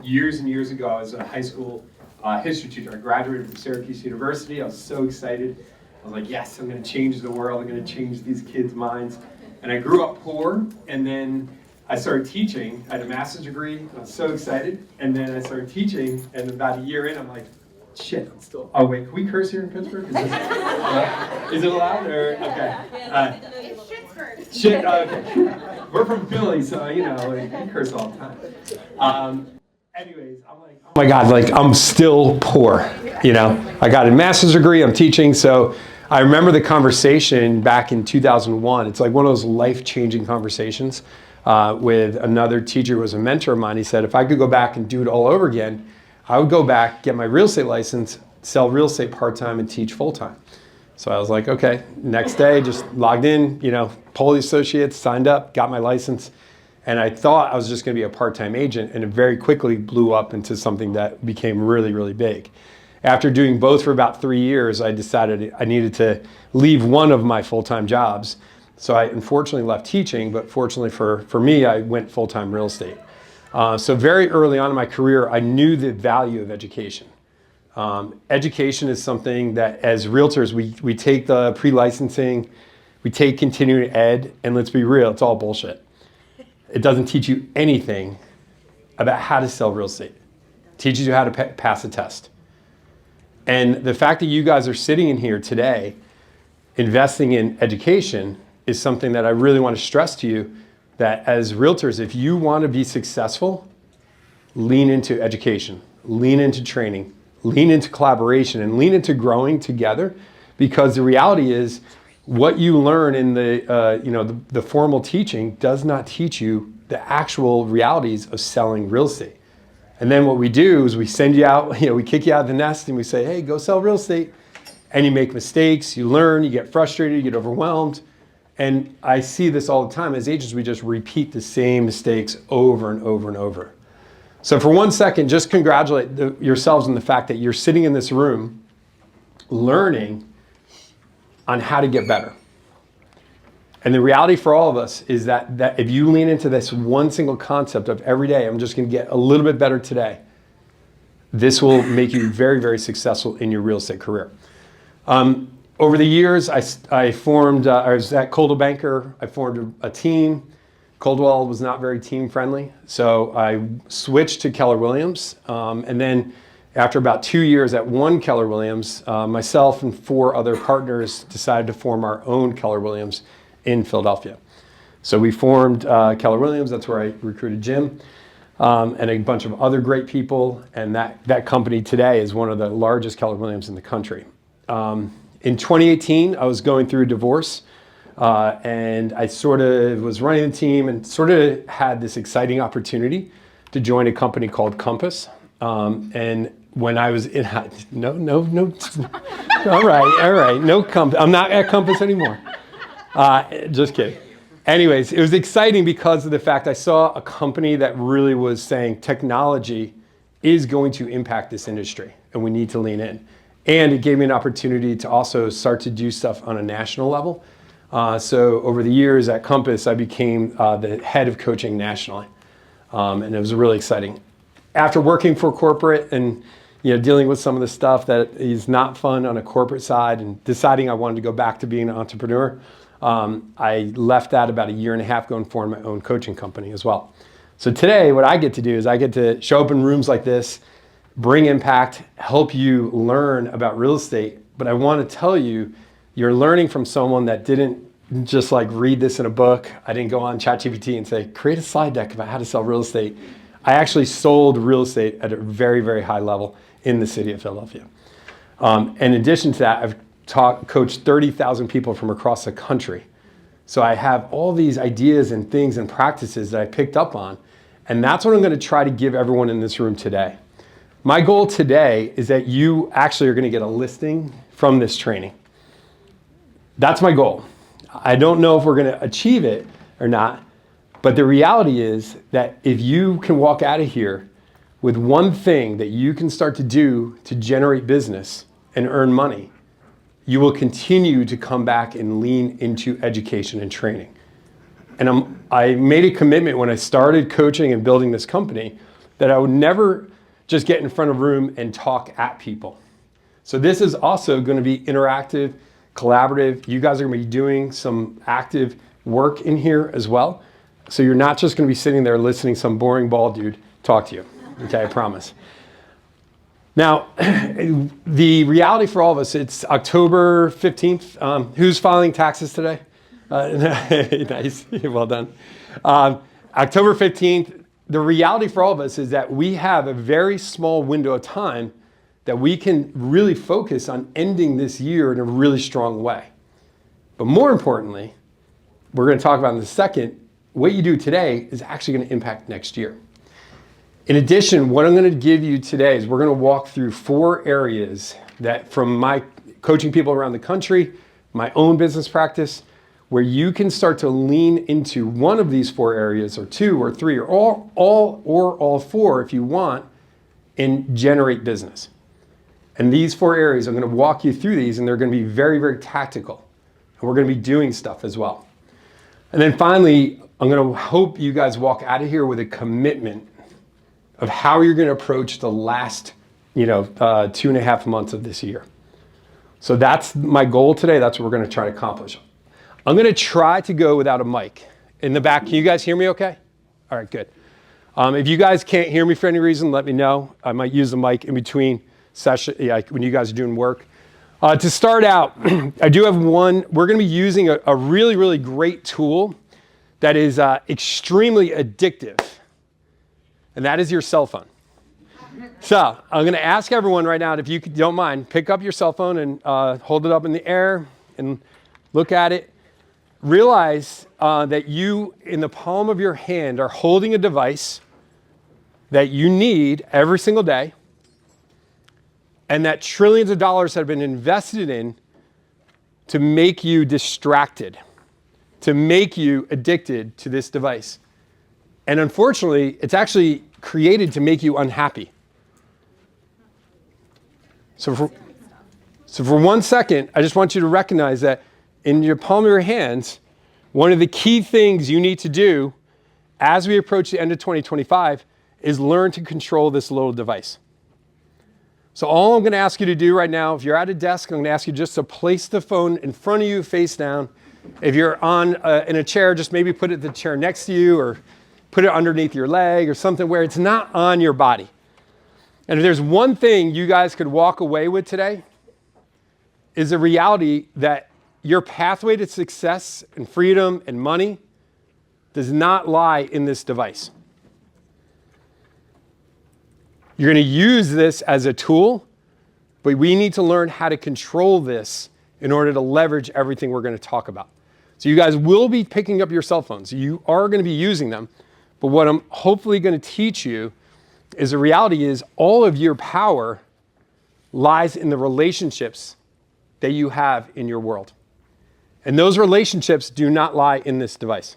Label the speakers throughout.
Speaker 1: years and years ago, I was a high school history teacher. I graduated from Syracuse University. I was so excited. I was like, yes, I'm going to change the world. I'm going to change these kids' minds. And I grew up poor, and then I started teaching. I had a master's degree. I was so excited. And then I started teaching, and about a year in, I'm like, shit, I'm still... Oh, wait, can we curse here in Pittsburgh? Is it allowed? Or, okay.
Speaker 2: It's shit's first.
Speaker 1: Shit, okay. We're from Philly, so, you know, we curse all the time. Anyways, I'm like, oh my God, like, I'm still poor, you know? I got a master's degree, I'm teaching, so I remember the conversation back in 2001. It's like one of those life-changing conversations with another teacher who was a mentor of mine. He said, if I could go back and do it all over again, I would go back, get my real estate license, sell real estate part-time, and teach full-time. So I was like, okay, next day, just logged in, you know, Poli Associates, signed up, got my license, and I thought I was just gonna be a part-time agent, and it very quickly blew up into something that became really, really big. After doing both for about 3 years, I decided I needed to leave one of my full-time jobs. So I unfortunately left teaching, but fortunately for me, I went full-time real estate. So very early on in my career, I knew the value of education. Education is something that as realtors, we take the pre-licensing, we take continuing ed, and let's be real, it's all bullshit. It doesn't teach you anything about how to sell real estate. It teaches you how to pass a test. And the fact that you guys are sitting in here today, investing in education, is something that I really want to stress to you, that as realtors, if you want to be successful, lean into education, lean into training, lean into collaboration, and lean into growing together, because the reality is what you learn in the formal teaching does not teach you the actual realities of selling real estate. And then what we do is we send you out, we kick you out of the nest and we say, hey, go sell real estate. And you make mistakes, you learn, you get frustrated, you get overwhelmed. And I see this all the time. As agents, we just repeat the same mistakes over and over and over. So for 1 second, just congratulate yourselves on the fact that you're sitting in this room learning on how to get better. And the reality for all of us is that if you lean into this one single concept of every day, I'm just going to get a little bit better today, this will make you very, very successful in your real estate career. Over the years, I was at Coldwell Banker, I formed a team. Coldwell was not very team friendly, so I switched to Keller Williams. And then after about 2 years at one Keller Williams, myself and 4 other partners decided to form our own Keller Williams in Philadelphia. So we formed Keller Williams, that's where I recruited Jim, and a bunch of other great people, and that company today is one of the largest Keller Williams in the country. In 2018, I was going through a divorce, and I sort of was running the team and sort of had this exciting opportunity to join a company called Compass. And when I was in, no, all right, no Compass, I'm not at Compass anymore. Just kidding. Anyways, it was exciting because of the fact I saw a company that really was saying technology is going to impact this industry and we need to lean in. And it gave me an opportunity to also start to do stuff on a national level. So over the years at Compass, I became the head of coaching nationally. And it was really exciting. After working for corporate and dealing with some of the stuff that is not fun on a corporate side and deciding I wanted to go back to being an entrepreneur, I left that about 1.5 years ago and formed my own coaching company as well. So today, what I get to do is I get to show up in rooms like this, bring impact, help you learn about real estate. But I want to tell you, you're learning from someone that didn't just like read this in a book. I didn't go on ChatGPT and say, create a slide deck about how to sell real estate. I actually sold real estate at a very, very high level in the city of Philadelphia. In addition to that, I've coached 30,000 people from across the country. So I have all these ideas and things and practices that I picked up on. And that's what I'm going to try to give everyone in this room today. My goal today is that you actually are going to get a listing from this training. That's my goal. I don't know if we're going to achieve it or not, but the reality is that if you can walk out of here with one thing that you can start to do to generate business and earn money, you will continue to come back and lean into education and training. And I made a commitment when I started coaching and building this company that I would never just get in front of a room and talk at people. So this is also going to be interactive, collaborative. You guys are going to be doing some active work in here as well. So you're not just going to be sitting there listening to some boring bald dude talk to you. Okay, I promise. Now, the reality for all of us, it's October 15th. Who's filing taxes today? Nice, well done. October 15th, the reality for all of us is that we have a very small window of time that we can really focus on ending this year in a really strong way. But more importantly, we're going to talk about in a second, what you do today is actually going to impact next year. In addition, what I'm going to give you today is we're going to walk through 4 areas that from my coaching people around the country, my own business practice, where you can start to lean into one of these 4 areas, or 2 or 3 or all 4 if you want, and generate business. And these 4 areas, I'm going to walk you through these, and they're going to be very, very tactical. And we're going to be doing stuff as well. And then finally, I'm going to hope you guys walk out of here with a commitment of how you're going to approach the last, 2.5 months of this year. So that's my goal today. That's what we're going to try to accomplish. I'm going to try to go without a mic. In the back, can you guys hear me okay? All right, good. If you guys can't hear me for any reason, let me know. I might use the mic in between session, when you guys are doing work. To start out, I do have one. We're going to be using a really, really great tool that is extremely addictive, and that is your cell phone. So I'm going to ask everyone right now, if you don't mind, pick up your cell phone and hold it up in the air and look at it. Realize that you, in the palm of your hand, are holding a device that you need every single day, and that trillions of dollars have been invested in to make you distracted, to make you addicted to this device. And unfortunately, it's actually created to make you unhappy. So for 1 second, I just want you to recognize that in your palm of your hands, one of the key things you need to do as we approach the end of 2025 is learn to control this little device. So all I'm going to ask you to do right now, if you're at a desk, I'm going to ask you just to place the phone in front of you, face down. If you're in a chair, just maybe put the chair next to you, or put it underneath your leg or something where it's not on your body. And if there's one thing you guys could walk away with today, is the reality that your pathway to success and freedom and money does not lie in this device. You're going to use this as a tool, but we need to learn how to control this in order to leverage everything we're going to talk about. So you guys will be picking up your cell phones. You are going to be using them, but what I'm hopefully going to teach you is the reality is all of your power lies in the relationships that you have in your world. And those relationships do not lie in this device.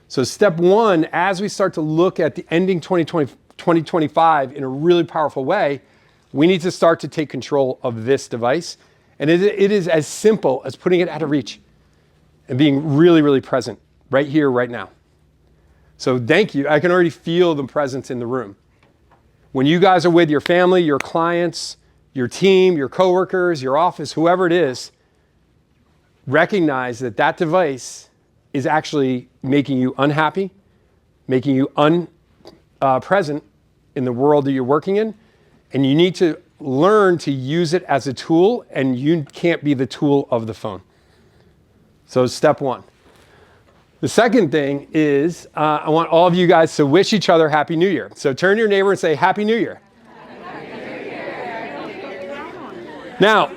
Speaker 1: So step 1, as we start to look at the ending 2025 in a really powerful way, we need to start to take control of this device. And it is as simple as putting it out of reach and being really, really present right here, right now. So thank you. I can already feel the presence in the room. When you guys are with your family, your clients, your team, your coworkers, your office, whoever it is, recognize that that device is actually making you unhappy, making you present in the world that you're working in, and you need to learn to use it as a tool, and you can't be the tool of the phone. So step 1. The second thing is I want all of you guys to wish each other Happy New Year. So turn to your neighbor and say, Happy New Year. Happy New Year. Now,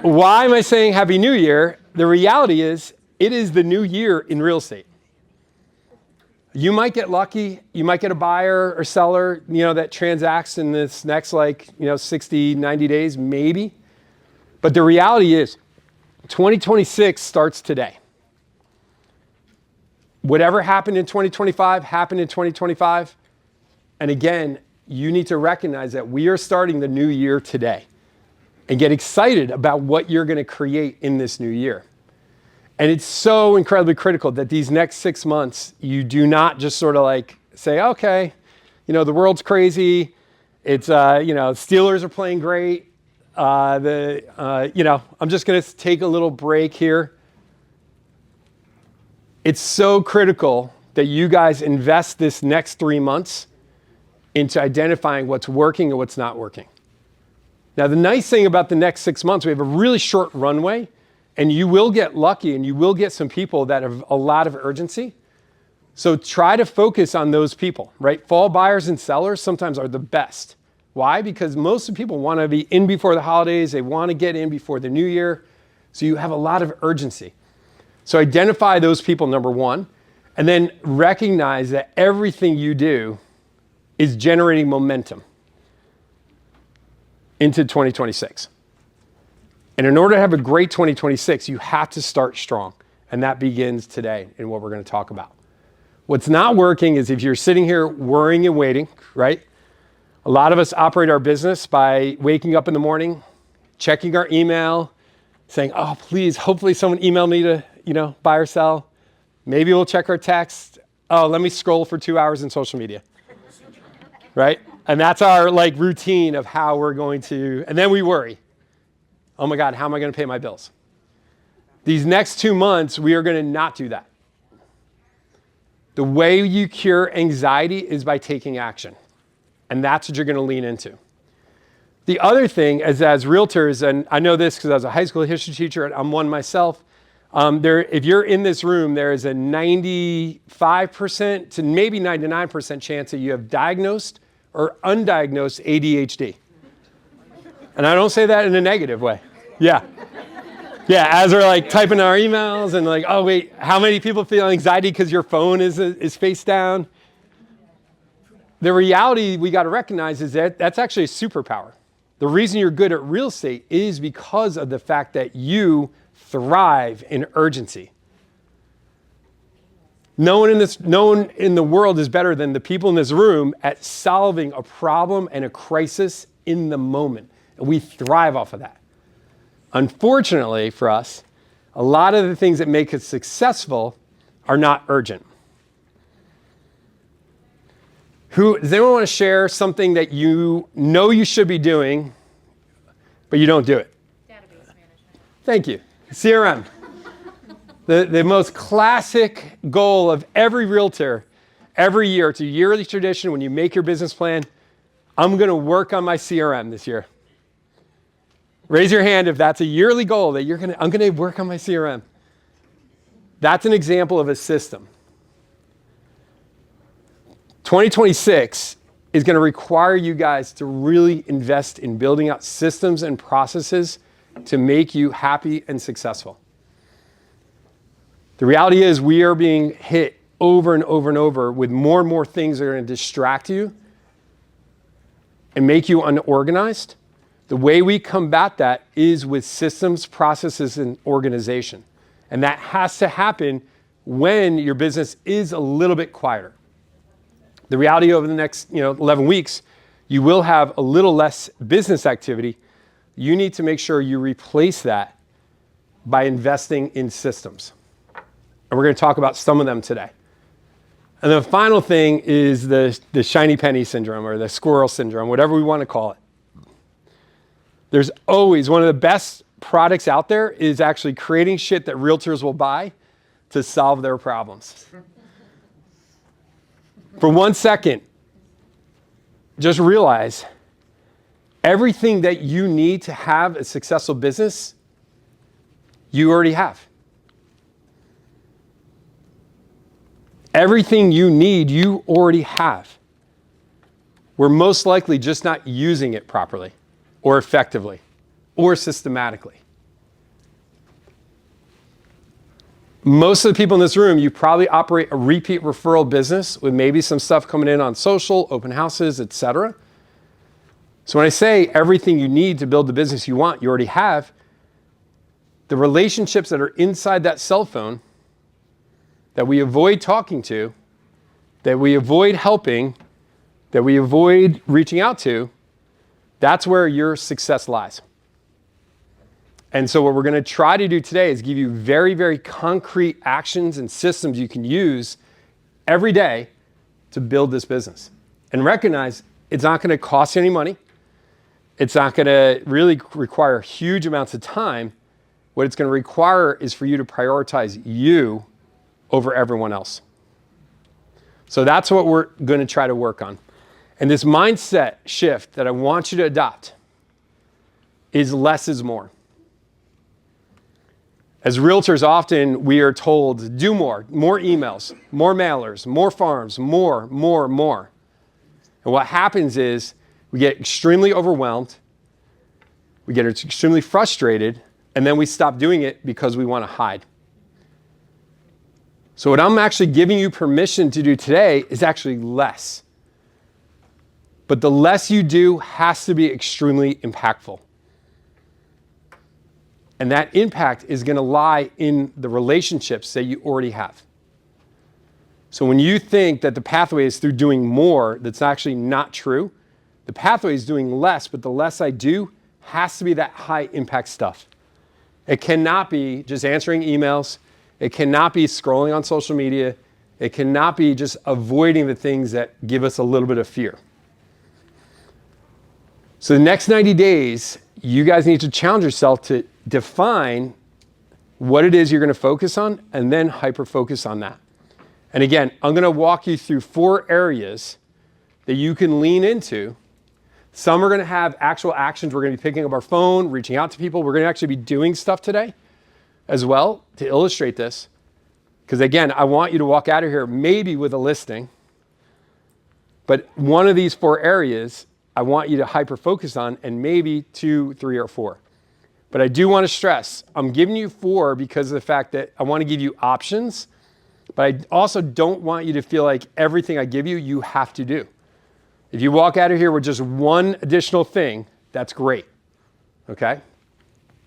Speaker 1: why am I saying Happy New Year? The reality is, it is the new year in real estate. You might get lucky. You might get a buyer or seller, that transacts in this next 60, 90 days, maybe. But the reality is 2026 starts today. Whatever happened in 2025 happened in 2025. And again, you need to recognize that we are starting the new year today and get excited about what you're going to create in this new year. And it's so incredibly critical that these next 6 months, you do not just sort of say, okay, the world's crazy. It's, Steelers are playing great. I'm just going to take a little break here. It's so critical that you guys invest this next 3 months into identifying what's working and what's not working. Now, the nice thing about the next 6 months, we have a really short runway, and you will get lucky and you will get some people that have a lot of urgency. So try to focus on those people, right? Fall buyers and sellers sometimes are the best. Why? Because most of the people want to be in before the holidays. They want to get in before the new year. So you have a lot of urgency. So identify those people, number one, and then recognize that everything you do is generating momentum into 2026. And in order to have a great 2026, you have to start strong. And that begins today in what we're going to talk about. What's not working is if you're sitting here worrying and waiting, right? A lot of us operate our business by waking up in the morning, checking our email, saying, oh, please, hopefully someone emailed me to, buy or sell. Maybe we'll check our text. Oh, let me scroll for 2 hours in social media, right? And that's our routine of how we're going to, and then we worry. Oh my God, how am I going to pay my bills? These next 2 months, we are going to not do that. The way you cure anxiety is by taking action. And that's what you're going to lean into. The other thing is, as realtors, and I know this because I was a high school history teacher, and I'm one myself, if you're in this room, there is a 95% to maybe 99% chance that you have diagnosed or undiagnosed ADHD. And I don't say that in a negative way. Yeah. Yeah, as we're typing our emails and oh wait, how many people feel anxiety because your phone is face down? The reality we got to recognize is that that's actually a superpower. The reason you're good at real estate is because of the fact that you thrive in urgency. No one in the world is better than the people in this room at solving a problem and a crisis in the moment. And we thrive off of that. Unfortunately for us, a lot of the things that make us successful are not urgent. Does anyone want to share something that you know you should be doing, but you don't do it?
Speaker 2: Database management.
Speaker 1: Thank you. CRM. The most classic goal of every realtor every year, it's a yearly tradition when you make your business plan, I'm going to work on my CRM this year. Raise your hand if that's a yearly goal that I'm going to work on my CRM. That's an example of a system. 2026 is going to require you guys to really invest in building out systems and processes to make you happy and successful. The reality is we are being hit over and over and over with more and more things that are going to distract you and make you unorganized. The way we combat that is with systems, processes, and organization. And that has to happen when your business is a little bit quieter. The reality over the next 11 weeks, you will have a little less business activity. You need to make sure you replace that by investing in systems. And we're going to talk about some of them today. And the final thing is the shiny penny syndrome or the squirrel syndrome, whatever we want to call it. There's always one of the best products out there is actually creating shit that realtors will buy to solve their problems. For 1 second, just realize everything that you need to have a successful business, you already have. Everything you need, you already have. We're most likely just not using it properly or effectively or systematically. Most of the people in this room, you probably operate a repeat referral business with maybe some stuff coming in on social, open houses, etc. So when I say everything you need to build the business you want, you already have, the relationships that are inside that cell phone that we avoid talking to, that we avoid helping, that we avoid reaching out to, that's where your success lies. And so what we're going to try to do today is give you very, very concrete actions and systems you can use every day to build this business and recognize it's not going to cost you any money. It's not going to really require huge amounts of time. What it's going to require is for you to prioritize you over everyone else. So that's what we're going to try to work on. And this mindset shift that I want you to adopt is less is more. As realtors, often we are told, do more emails, more mailers, more farms, more. And what happens is we get extremely overwhelmed, we get extremely frustrated, and then we stop doing it because we want to hide. So what I'm actually giving you permission to do today is actually less. But the less you do has to be extremely impactful. And that impact is going to lie in the relationships that you already have. So when you think that the pathway is through doing more, that's actually not true. The pathway is doing less, but the less I do has to be that high impact stuff. It cannot be just answering emails. It cannot be scrolling on social media. It cannot be just avoiding the things that give us a little bit of fear. So the next 90 days, you guys need to challenge yourself to define what it is you're going to focus on and then hyper-focus on that. And again, I'm going to walk you through 4 areas that you can lean into. Some are going to have actual actions. We're going to be picking up our phone, reaching out to people. We're going to actually be doing stuff today as well to illustrate this. Because again, I want you to walk out of here maybe with a listing. But one of these 4 areas I want you to hyper-focus on, and maybe 2, 3, or 4. But I do want to stress, I'm giving you 4 because of the fact that I want to give you options, but I also don't want you to feel like everything I give you, you have to do. If you walk out of here with just one additional thing, that's great, okay?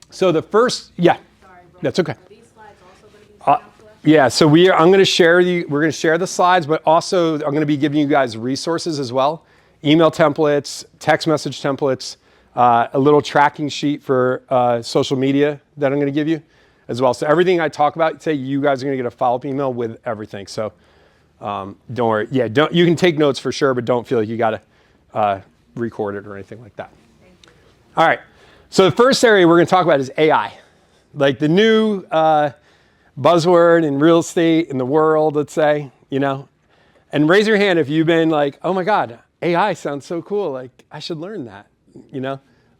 Speaker 1: So the first, yeah, sorry, that's okay. Are these slides also going to be sent out to us? Yeah, so we're going to share the slides, but also I'm going to be giving you guys resources as well. Email templates, text message templates, a little tracking sheet for social media that I'm going to give you as well. So everything I talk about, say you guys are going to get a follow-up email with everything. So don't worry. Yeah, you can take notes for sure, but don't feel like you got to record it or anything like that. All right. So the first area we're going to talk about is AI, like the new buzzword in real estate in the world, let's say, And raise your hand if you've been like, oh my God, AI sounds so cool. Like, I should learn that,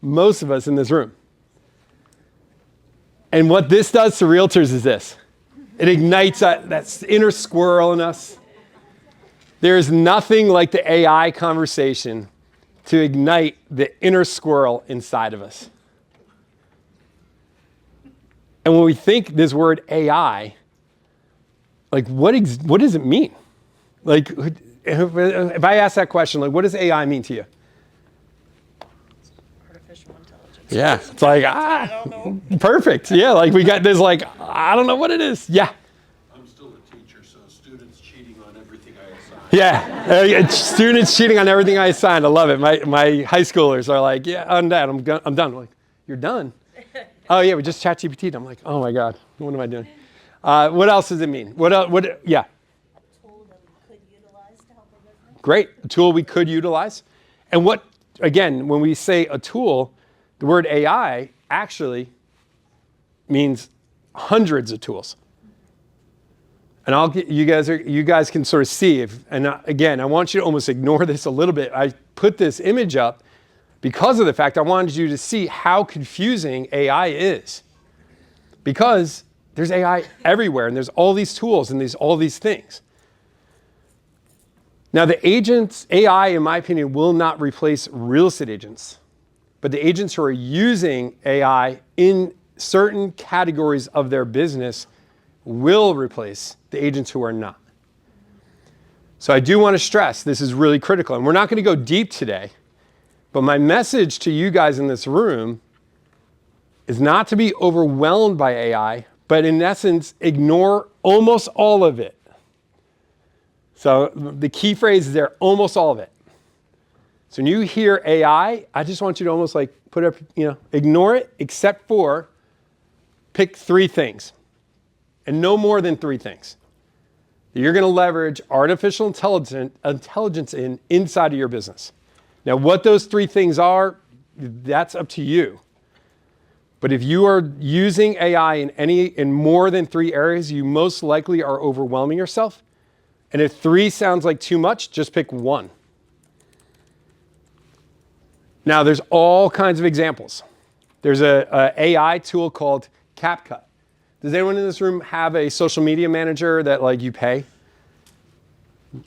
Speaker 1: Most of us in this room. And what this does to realtors is this. It ignites that inner squirrel in us. There is nothing like the AI conversation to ignite the inner squirrel inside of us. And when we think this word AI, like what does it mean? Like, if I ask that question, like, what does AI mean to you?
Speaker 2: Artificial intelligence.
Speaker 1: Yeah, it's like,
Speaker 2: I don't know.
Speaker 1: Perfect. Yeah, like we got this, like, I don't know what it is. Yeah.
Speaker 3: I'm still a teacher, so students cheating on everything I assign.
Speaker 1: Yeah, students cheating on everything I assigned. I love it. My high schoolers are like, yeah, I'm done. I'm done. I'm like, you're done? Oh yeah, we just chat GPT'd. I'm like, oh my God, what am I doing? What else does it mean? Yeah. Great, a tool we could utilize. And again, when we say a tool, the word AI actually means hundreds of tools. And you guys can sort of see, again, I want you to almost ignore this a little bit. I put this image up because of the fact I wanted you to see how confusing AI is. Because there's AI everywhere, and there's all these tools and all these things. Now, AI, in my opinion, will not replace real estate agents. But the agents who are using AI in certain categories of their business will replace the agents who are not. So I do want to stress this is really critical. And we're not going to go deep today. But my message to you guys in this room is not to be overwhelmed by AI, but in essence, ignore almost all of it. So the key phrase is there, almost all of it. So when you hear AI, I just want you to almost like put up, ignore it, except for pick 3 things. And no more than 3 things. that you're going to leverage artificial intelligence inside of your business. Now, what those 3 things are, that's up to you. But if you are using AI in more than 3 areas, you most likely are overwhelming yourself. And if 3 sounds like too much, just pick 1. Now, there's all kinds of examples. There's a AI tool called CapCut. Does anyone in this room have a social media manager that like you pay?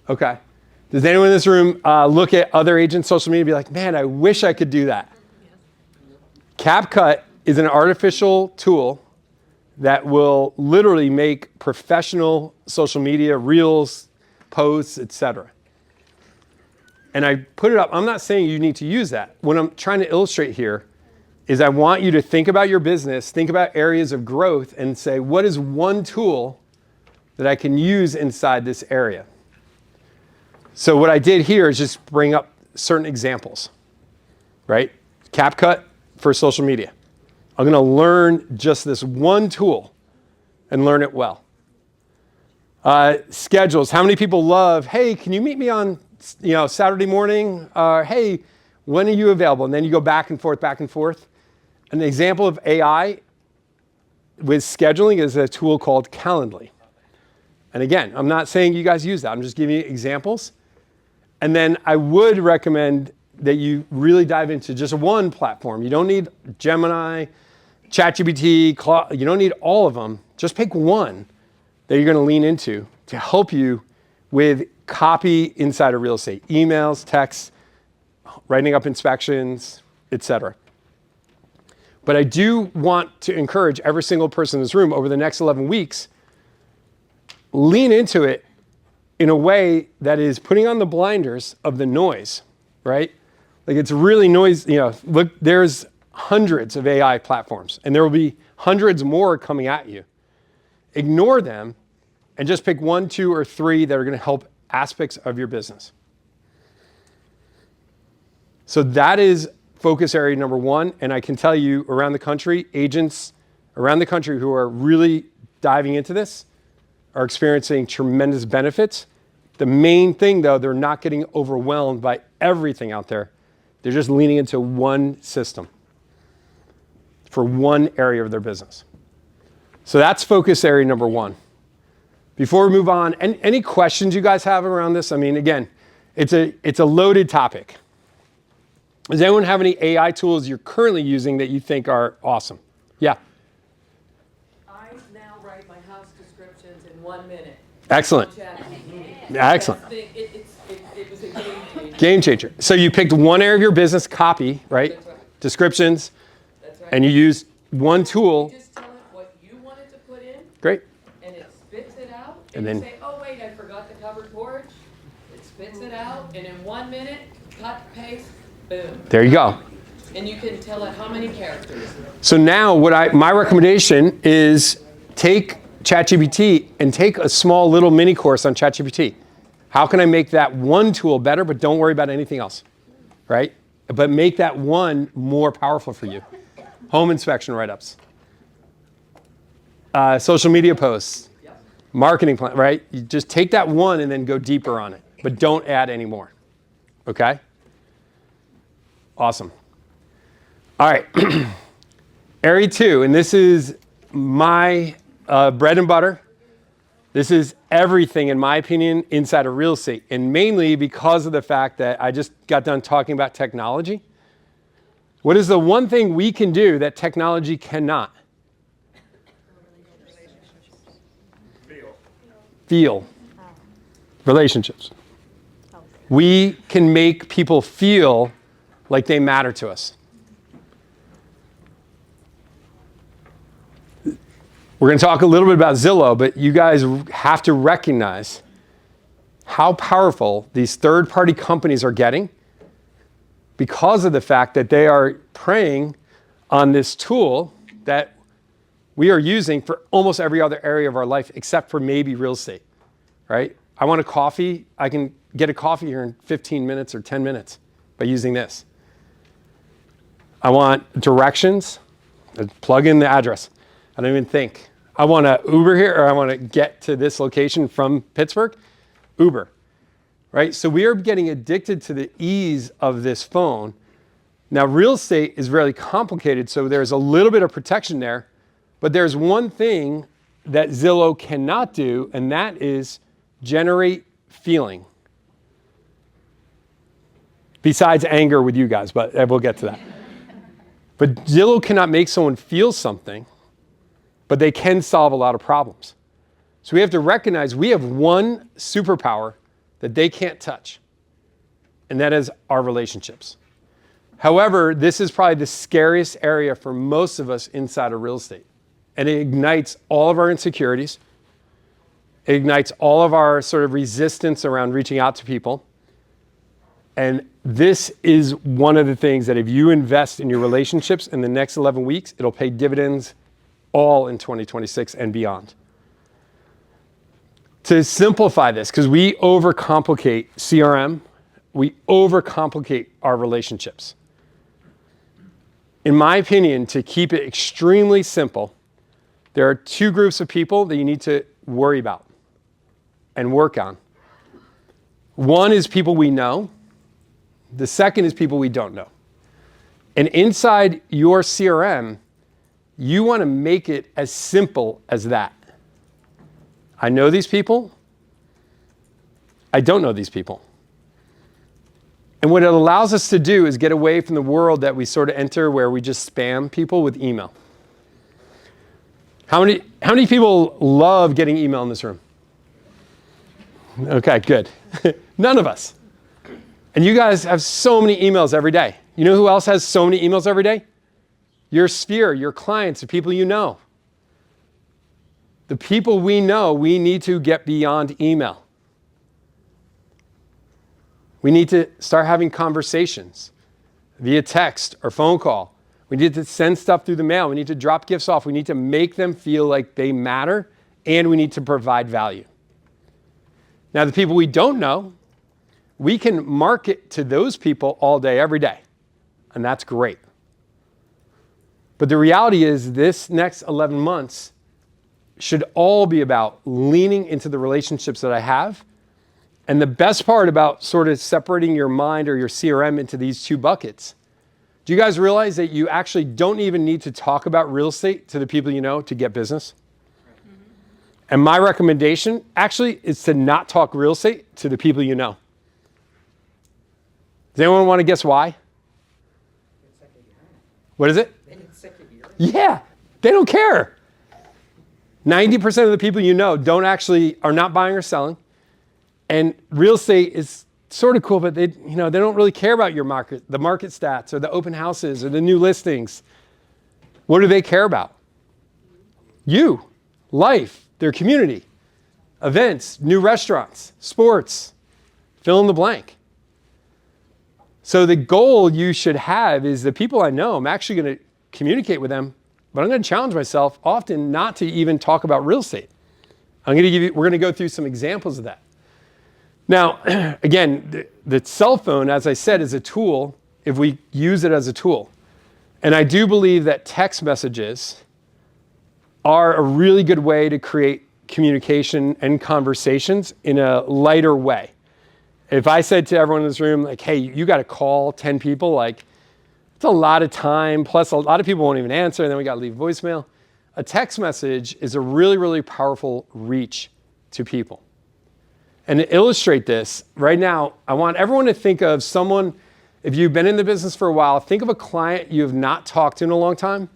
Speaker 1: Okay. Does anyone in this room look at other agents' social media and be like, man, I wish I could do that? CapCut is an artificial tool that will literally make professional social media, reels, posts, etc. And I put it up. I'm not saying you need to use that. What I'm trying to illustrate here is I want you to think about your business, think about areas of growth, and say, what is one tool that I can use inside this area? So what I did here is just bring up certain examples, right? CapCut for social media. I'm going to learn just this one tool and learn it well. Schedules. How many people love, hey, can you meet me on Saturday morning? Hey, when are you available? And then you go back and forth, back and forth. An example of AI with scheduling is a tool called Calendly. And again, I'm not saying you guys use that. I'm just giving you examples. And then I would recommend that you really dive into just one platform. You don't need Gemini, ChatGPT, Claude. You don't need all of them. Just pick one that you're going to lean into to help you with copy inside of real estate, emails, texts, writing up inspections, etc. But I do want to encourage every single person in this room over the next 11 weeks, lean into it in a way that is putting on the blinders of the noise, right? Like it's really noise, look, there's hundreds of AI platforms and there will be hundreds more coming at you. Ignore them and just pick 1, 2, or 3 that are going to help aspects of your business. So that is focus area number 1. And I can tell you around the country, agents around the country who are really diving into this are experiencing tremendous benefits. The main thing though, they're not getting overwhelmed by everything out there. They're just leaning into one system for one area of their business. So that's focus area number 1. Before we move on, any questions you guys have around this? I mean, again, it's a loaded topic. Does anyone have any AI tools you're currently using that you think are awesome? Yeah.
Speaker 4: I now write my house descriptions in 1 minute.
Speaker 1: Excellent. Excellent.
Speaker 4: It was a game changer.
Speaker 1: Game changer. So you picked one area of your business, copy, right?
Speaker 4: That's right.
Speaker 1: Descriptions,
Speaker 4: That's right.
Speaker 1: and you used one tool.
Speaker 4: You just tell it what you wanted to put in,
Speaker 1: Great.
Speaker 4: and it spits it out.
Speaker 1: And
Speaker 4: And
Speaker 1: then-
Speaker 4: you say, oh wait, I forgot the covered porch. It spits it out, and in 1 minute, cut, paste, boom.
Speaker 1: There you go.
Speaker 4: And you can tell it how many characters.
Speaker 1: So now my recommendation is take ChatGPT and take a small little mini course on ChatGPT. How can I make that one tool better, but don't worry about anything else, right? But make that one more powerful for you. Home inspection write-ups, social media posts, marketing plan, right? You just take that one and then go deeper on it, but don't add any more, okay? Awesome. All right, area 2, and this is my bread and butter. This is everything, in my opinion, inside of real estate, and mainly because of the fact that I just got done talking about technology. What is the one thing we can do that technology cannot? Feel. Relationships. We can make people feel like they matter to us. We're going to talk a little bit about Zillow, but you guys have to recognize how powerful these third-party companies are getting because of the fact that they are preying on this tool that we are using for almost every other area of our life except for maybe real estate, right? I want a coffee. I can get a coffee here in 15 minutes or 10 minutes by using this. I want directions. I plug in the address. I don't even think. I want to Uber here, or I want to get to this location from Pittsburgh, Uber, right? So we are getting addicted to the ease of this phone. Now, real estate is really complicated, so there's a little bit of protection there, but there's one thing that Zillow cannot do, and that is generate feeling. Besides anger with you guys, but we'll get to that. But Zillow cannot make someone feel something, but they can solve a lot of problems. So we have to recognize we have one superpower that they can't touch, and that is our relationships. However, this is probably the scariest area for most of us inside of real estate. And it ignites all of our insecurities. It ignites all of our sort of resistance around reaching out to people. And this is one of the things that if you invest in your relationships in the next 11 weeks, it'll pay dividends all in 2026 and beyond. To simplify this, because we overcomplicate CRM, we overcomplicate our relationships. In my opinion, to keep it extremely simple, there are two groups of people that you need to worry about and work on. One is people we know. The second is people we don't know. And inside your CRM, you want to make it as simple as that. I know these people. I don't know these people. And what it allows us to do is get away from the world that we sort of enter where we just spam people with email. How many people love getting email in this room? Okay, good. None of us. And you guys have so many emails every day. You know who else has so many emails every day? Your sphere, your clients, the people you know. The people we know, we need to get beyond email. We need to start having conversations via text or phone call. We need to send stuff through the mail. We need to drop gifts off. We need to make them feel like they matter, and we need to provide value. Now, the people we don't know, we can market to those people all day, every day, and that's great. But the reality is this next 11 months should all be about leaning into the relationships that I have. And the best part about sort of separating your mind or your CRM into these two buckets, do you guys realize that you actually don't even need to talk about real estate to the people you know to get business? Mm-hmm. And my recommendation actually is to not talk real estate to the people you know. Does anyone want to guess why? What is it? Yeah, they don't care. 90% of the people you know are not buying or selling. And real estate is sort of cool, but they don't really care about your market, the market stats or the open houses or the new listings. What do they care about? You, life, their community, events, new restaurants, sports, fill in the blank. So the goal you should have is the people I know, I'm actually going to communicate with them, but I'm going to challenge myself often not to even talk about real estate. We're going to go through some examples of that. Now, again, the cell phone, as I said, is a tool if we use it as a tool. And I do believe that text messages are a really good way to create communication and conversations in a lighter way. If I said to everyone in this room, like, hey, you got to call 10 people, like, it's a lot of time. Plus, a lot of people won't even answer, and then we got to leave voicemail. A text message is a really, really powerful reach to people. And to illustrate this, right now, I want everyone to think of someone, if you've been in the business for a while, think of a client you have not talked to in a long time.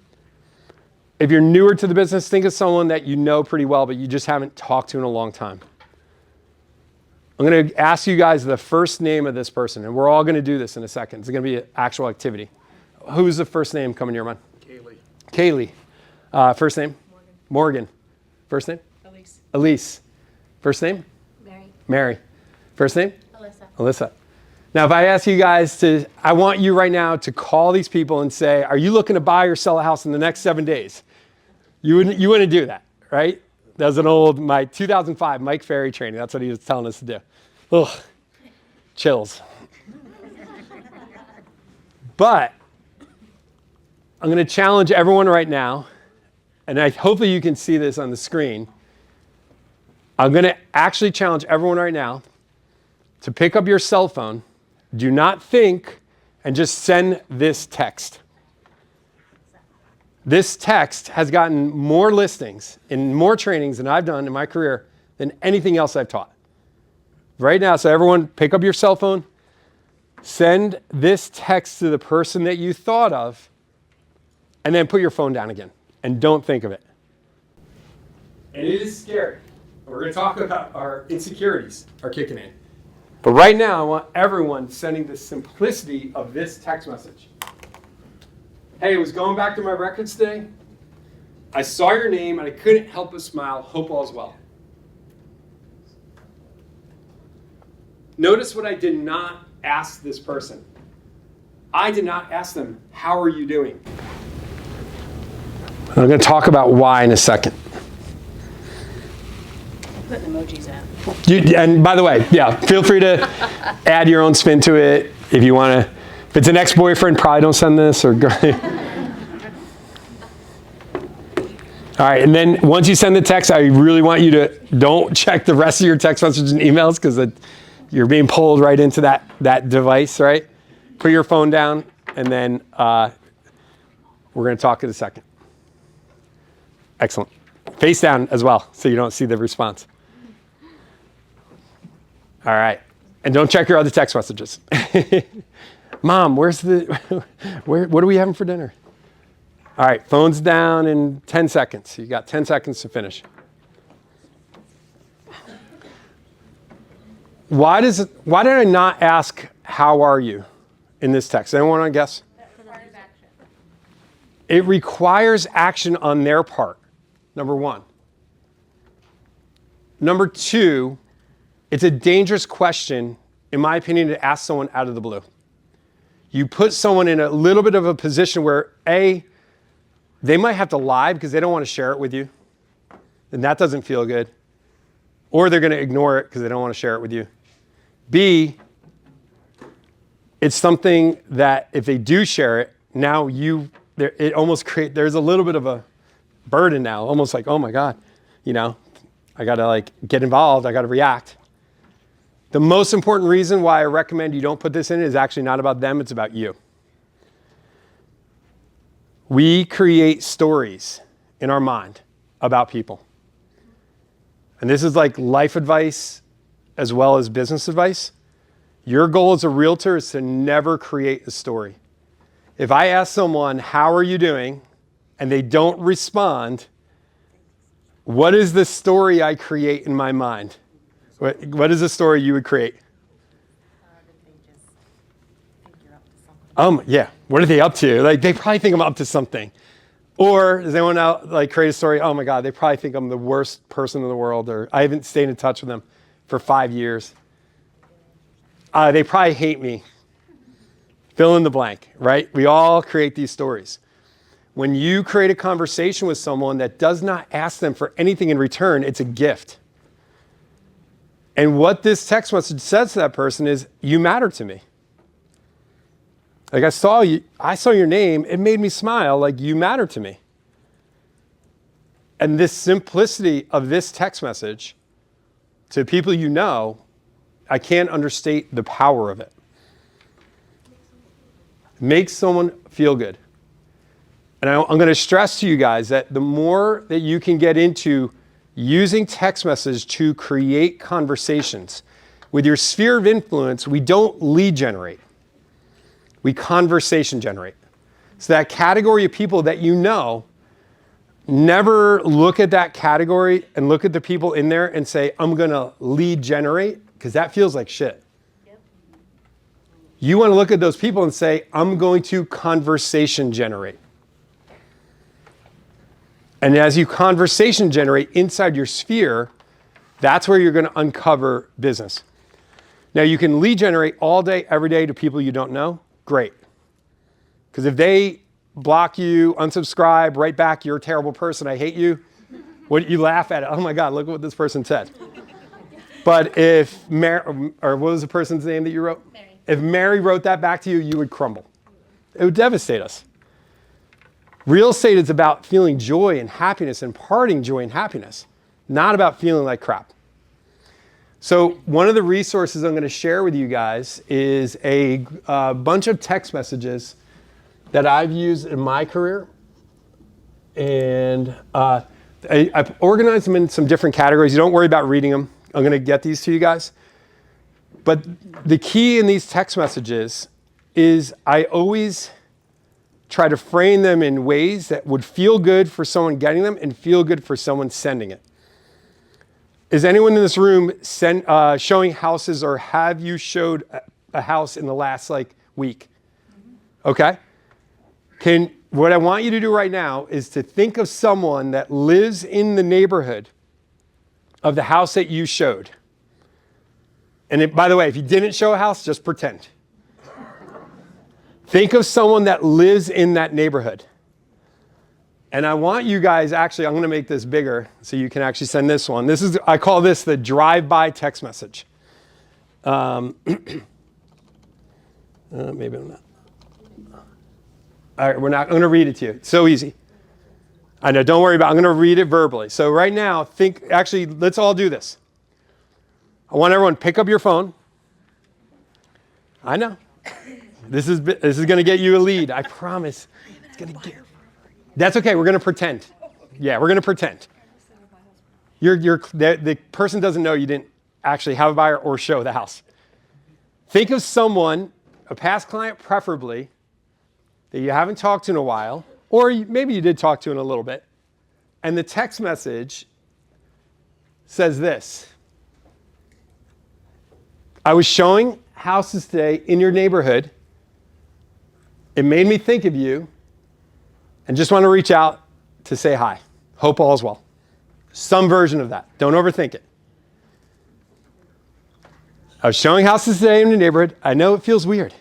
Speaker 1: If you're newer to the business, think of someone that you know pretty well, but you just haven't talked to in a long time. I'm going to ask you guys the first name of this person, and we're all going to do this in a second. It's going to be an actual activity. Who's the first name coming to your mind? Kaylee. First name? Morgan. First name? Elise. First name? Mary. First name? Alyssa. Now, if I ask you guys I want you right now to call these people and say, are you looking to buy or sell a house in the next 7 days? You wouldn't do that, right? That was my 2005 Mike Ferry training. That's what he was telling us to do. Ugh, chills. But I'm going to challenge everyone right now. and hopefully you can see this on the screen. I'm going to actually challenge everyone right now to pick up your cell phone, do not think, and just send this text. This text has gotten more listings and more trainings than I've done in my career than anything else I've taught. Right now, so everyone pick up your cell phone, send this text to the person that you thought of, and then put your phone down again, and don't think of it. And it is scary. We're going to talk about our insecurities are kicking in. But right now, I want everyone sending the simplicity of this text message. Hey, I was going back to my records today. I saw your name, and I couldn't help but smile. Hope all's well. Notice what I did not ask this person. I did not ask them, how are you doing? I'm going to talk about why in a second.
Speaker 2: Putting emojis out.
Speaker 1: And by the way, yeah, feel free to add your own spin to it if you want to. If it's an ex-boyfriend, probably don't send this. Or go. All right, and then once you send the text, I really want you to don't check the rest of your text messages and emails because you're being pulled right into that device, right? Put your phone down, and then we're going to talk in a second. Excellent. Face down as well, so you don't see the response. All right, and don't check your other text messages. Mom, what are we having for dinner? All right, phone's down in 10 seconds. You got 10 seconds to finish. Why did I not ask, how are you, in this text? Anyone want to guess? It requires action on their part, number one. Number two, it's a dangerous question, in my opinion, to ask someone out of the blue. You put someone in a little bit of a position where, A, they might have to lie because they don't want to share it with you, and that doesn't feel good. Or they're going to ignore it because they don't want to share it with you. B, it's something that if they do share it, now it almost there's a little bit of a burden now, almost like, oh my God, I got to get involved, I got to react. The most important reason why I recommend you don't put this in is actually not about them, it's about you. We create stories in our mind about people. And this is like life advice as well as business advice. Your goal as a realtor is to never create a story. If I ask someone, how are you doing, and they don't respond, what is the story I create in my mind? What is the story you would create? Yeah. What are they up to? They probably think I'm up to something. Or does anyone else create a story? Oh my God, they probably think I'm the worst person in the world, or I haven't stayed in touch with them for 5 years. They probably hate me. Fill in the blank, right? We all create these stories. When you create a conversation with someone that does not ask them for anything in return, it's a gift. And what this text message says to that person is, you matter to me. I saw your name, it made me smile, you matter to me. And this simplicity of this text message to people you know, I can't understate the power of it. It makes someone feel good. And I'm going to stress to you guys that the more that you can get into using text message to create conversations, with your sphere of influence, we don't lead generate. We conversation generate. So that category of people that you know, never look at that category and look at the people in there and say, I'm going to lead generate, because that feels like shit. Yep. You want to look at those people and say, I'm going to conversation generate. And as you conversation generate inside your sphere, that's where you're going to uncover business. Now, you can lead generate all day, every day to people you don't know. Great. Because if they block you, unsubscribe, write back, you're a terrible person, I hate you, you laugh at it. Oh my God, look what this person said. But if or what was the person's name that you wrote? Mary. If Mary wrote that back to you, you would crumble. It would devastate us. Real estate is about feeling joy and happiness, imparting joy and happiness, not about feeling like crap. So one of the resources I'm going to share with you guys is a bunch of text messages that I've used in my career. And I've organized them in some different categories. You don't worry about reading them. I'm going to get these to you guys. But the key in these text messages is I always try to frame them in ways that would feel good for someone getting them and feel good for someone sending it. Is anyone in this room showing houses, or have you showed a house in the last week? Okay. What I want you to do right now is to think of someone that lives in the neighborhood of the house that you showed. And by the way, if you didn't show a house, just pretend. Think of someone that lives in that neighborhood. And I want you guys, actually, I'm going to make this bigger so you can actually send this one. I call this the drive-by text message. Maybe I'm not. All right, I'm going to read it to you. It's so easy. I know, don't worry about it. I'm going to read it verbally. So right now, let's all do this. I want everyone to pick up your phone. I know. This is going to get you a lead. I promise. It's going to get. That's okay. We're going to pretend. Yeah, we're going to pretend. The person doesn't know you didn't actually have a buyer or show the house. Think of someone, a past client preferably, that you haven't talked to in a while, or maybe you did talk to in a little bit, and the text message says this: I was showing houses today in your neighborhood. It made me think of you, and just want to reach out to say hi. Hope all is well. Some version of that. Don't overthink it. I was showing houses today in the neighborhood. I know it feels weird.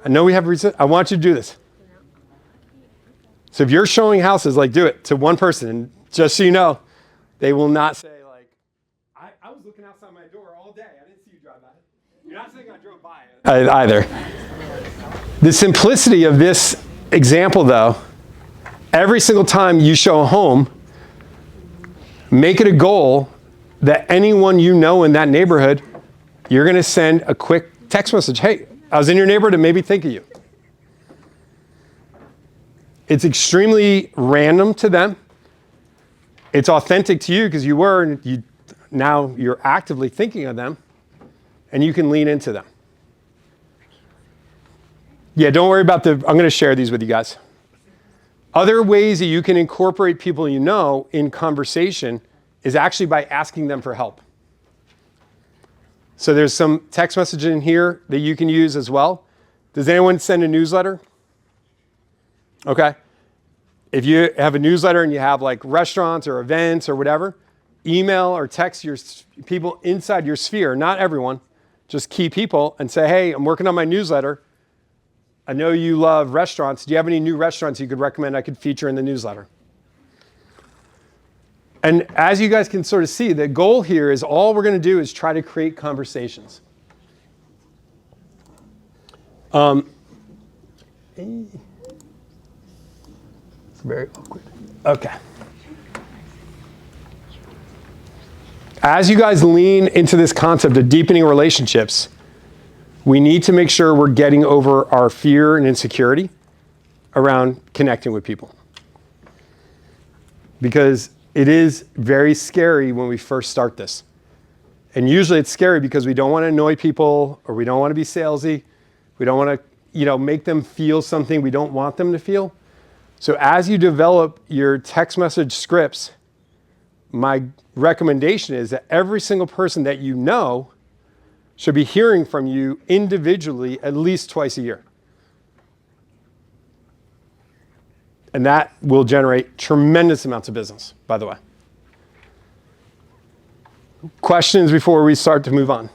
Speaker 1: I know we have reason. I want you to do this. So if you're showing houses, do it to one person. And just so you know, they will not say, I was looking outside my door all day. I didn't see you drive by. You're not saying I drove by it. Either. The simplicity of this example, though, every single time you show a home, make it a goal that anyone you know in that neighborhood, you're going to send a quick text message. Hey, I was in your neighborhood and maybe think of you. It's extremely random to them. It's authentic to you because you were, and now you're actively thinking of them, and you can lean into them. Yeah, don't worry about I'm going to share these with you guys. Other ways that you can incorporate people you know in conversation is actually by asking them for help. So there's some text message in here that you can use as well. Does anyone send a newsletter? Okay. If you have a newsletter and you have restaurants or events or whatever, email or text your people inside your sphere, not everyone, just key people, and say, hey, I'm working on my newsletter. I know you love restaurants. Do you have any new restaurants you could recommend I could feature in the newsletter? And as you guys can sort of see, the goal here is all we're going to do is try to create conversations. It's very awkward. Okay. As you guys lean into this concept of deepening relationships, we need to make sure we're getting over our fear and insecurity around connecting with people. Because it is very scary when we first start this. And usually it's scary because we don't want to annoy people, or we don't want to be salesy. We don't want to, make them feel something we don't want them to feel. So as you develop your text message scripts, my recommendation is that every single person that you know should be hearing from you individually at least twice a year. And that will generate tremendous amounts of business, by the way. Questions before we start to move on?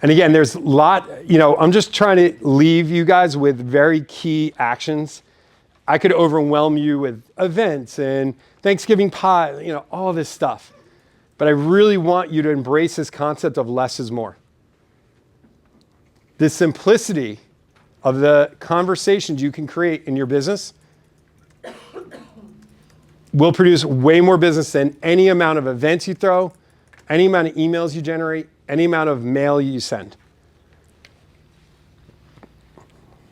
Speaker 1: And again, there's a lot, I'm just trying to leave you guys with very key actions. I could overwhelm you with events and Thanksgiving pie, all this stuff. But I really want you to embrace this concept of less is more. The simplicity of the conversations you can create in your business will produce way more business than any amount of events you throw, any amount of emails you generate, any amount of mail you send.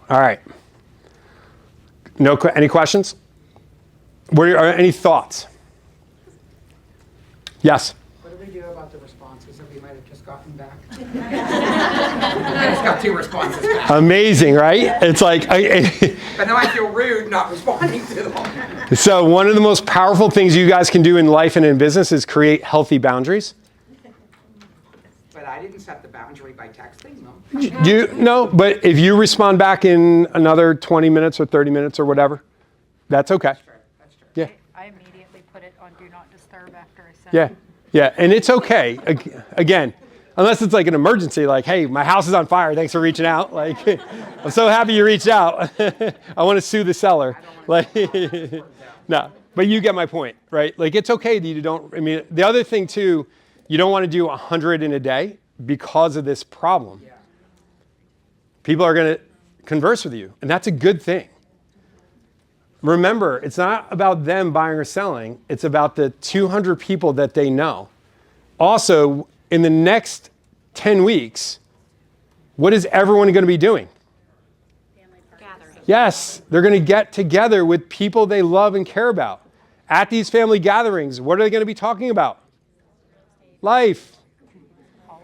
Speaker 1: All right. Any questions? Any thoughts? Yes?
Speaker 5: What do we do about the responses that we might have just gotten back? I just got 2 responses back.
Speaker 1: Amazing, right? It's like...
Speaker 5: But now I feel rude not responding to them.
Speaker 1: So one of the most powerful things you guys can do in life and in business is create healthy boundaries.
Speaker 5: But I didn't set the boundary by texting them.
Speaker 1: No, but if you respond back in another 20 minutes or 30 minutes or whatever, that's okay.
Speaker 5: That's true.
Speaker 1: Yeah.
Speaker 2: I immediately put it on Do Not Disturb after I send
Speaker 1: Yeah.
Speaker 2: it.
Speaker 1: Yeah. And it's okay. Again, unless it's like an emergency, like, hey, my house is on fire. Thanks for reaching out. Like, I'm so happy you reached out. I want to sue the seller. Like, no, but you get my point, right? Like, it's okay that you don't, I mean, the other thing too, you don't want to do 100 in a day because of this problem.
Speaker 5: Yeah.
Speaker 1: People are going to converse with you, and that's a good thing. Remember, it's not about them buying or selling. It's about the 200 people that they know. Also, in the next 10 weeks, what is everyone going to be doing?
Speaker 2: Gathering.
Speaker 1: Yes, they're going to get together with people they love and care about. At these family gatherings, what are they going to be talking about? Life,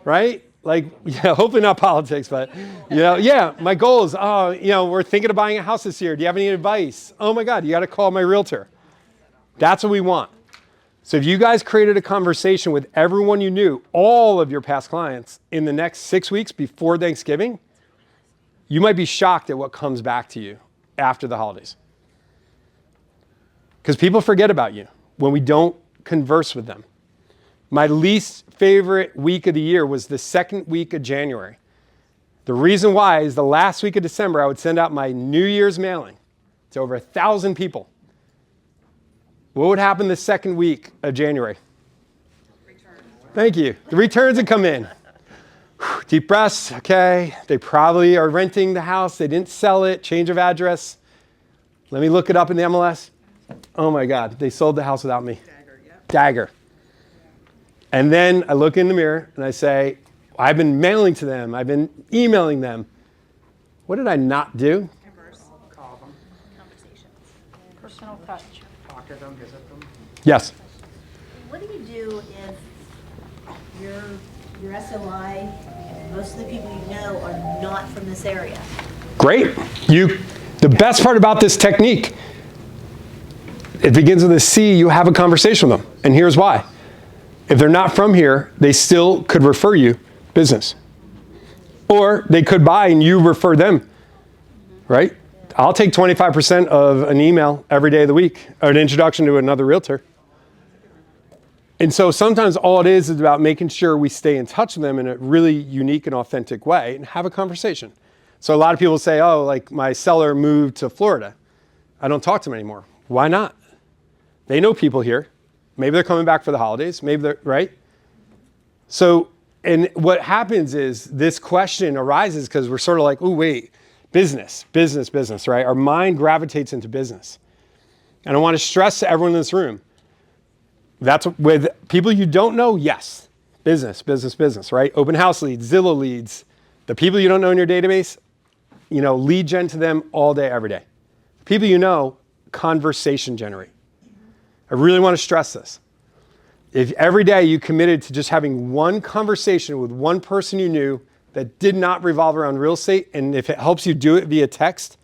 Speaker 1: right? Like, yeah, hopefully not politics, but, yeah, my goal is, we're thinking of buying a house this year. Do you have any advice? Oh my God, you got to call my realtor. That's what we want. So if you guys created a conversation with everyone you knew, all of your past clients, in the next 6 weeks before Thanksgiving, you might be shocked at what comes back to you after the holidays. Because people forget about you when we don't converse with them. My least favorite week of the year was the second week of January. The reason why is the last week of December, I would send out my New Year's mailing to over 1,000 people. What would happen the second week of January?
Speaker 2: Return.
Speaker 1: Thank you. The returns would come in. Deep breaths, okay. They probably are renting the house. They didn't sell it, change of address. Let me look it up in the MLS. Oh my God, they sold the house without me. Dagger. And then I look in the mirror and I say, I've been mailing to them. I've been emailing them. What did I not do?
Speaker 2: Converse.
Speaker 5: Call them,
Speaker 2: Conversations. Personal touch.
Speaker 5: talk to them, visit them.
Speaker 1: Yes.
Speaker 6: What do you do if your SOI, most of the people you know are not from this area?
Speaker 1: Great. The best part about this technique, it begins with a C, you have a conversation with them. And here's why. If they're not from here, they still could refer you business. Or they could buy and you refer them, right? I'll take 25% of an email every day of the week, or an introduction to another realtor. And so sometimes all it is about making sure we stay in touch with them in a really unique and authentic way and have a conversation. So a lot of people say, oh, like my seller moved to Florida. I don't talk to them anymore. Why not? They know people here. Maybe they're coming back for the holidays. Maybe they're, right? So, and what happens is this question arises because we're sort of like, oh, wait, business, right? Our mind gravitates into business. And I want to stress to everyone in this room, that's with people you don't know, yes, business, right? Open house leads, Zillow leads, the people you don't know in your database, lead gen to them all day, every day. People you know, conversation generate. I really want to stress this. If every day you committed to just having one conversation with one person you knew that did not revolve around real estate, and if it helps you do it via text,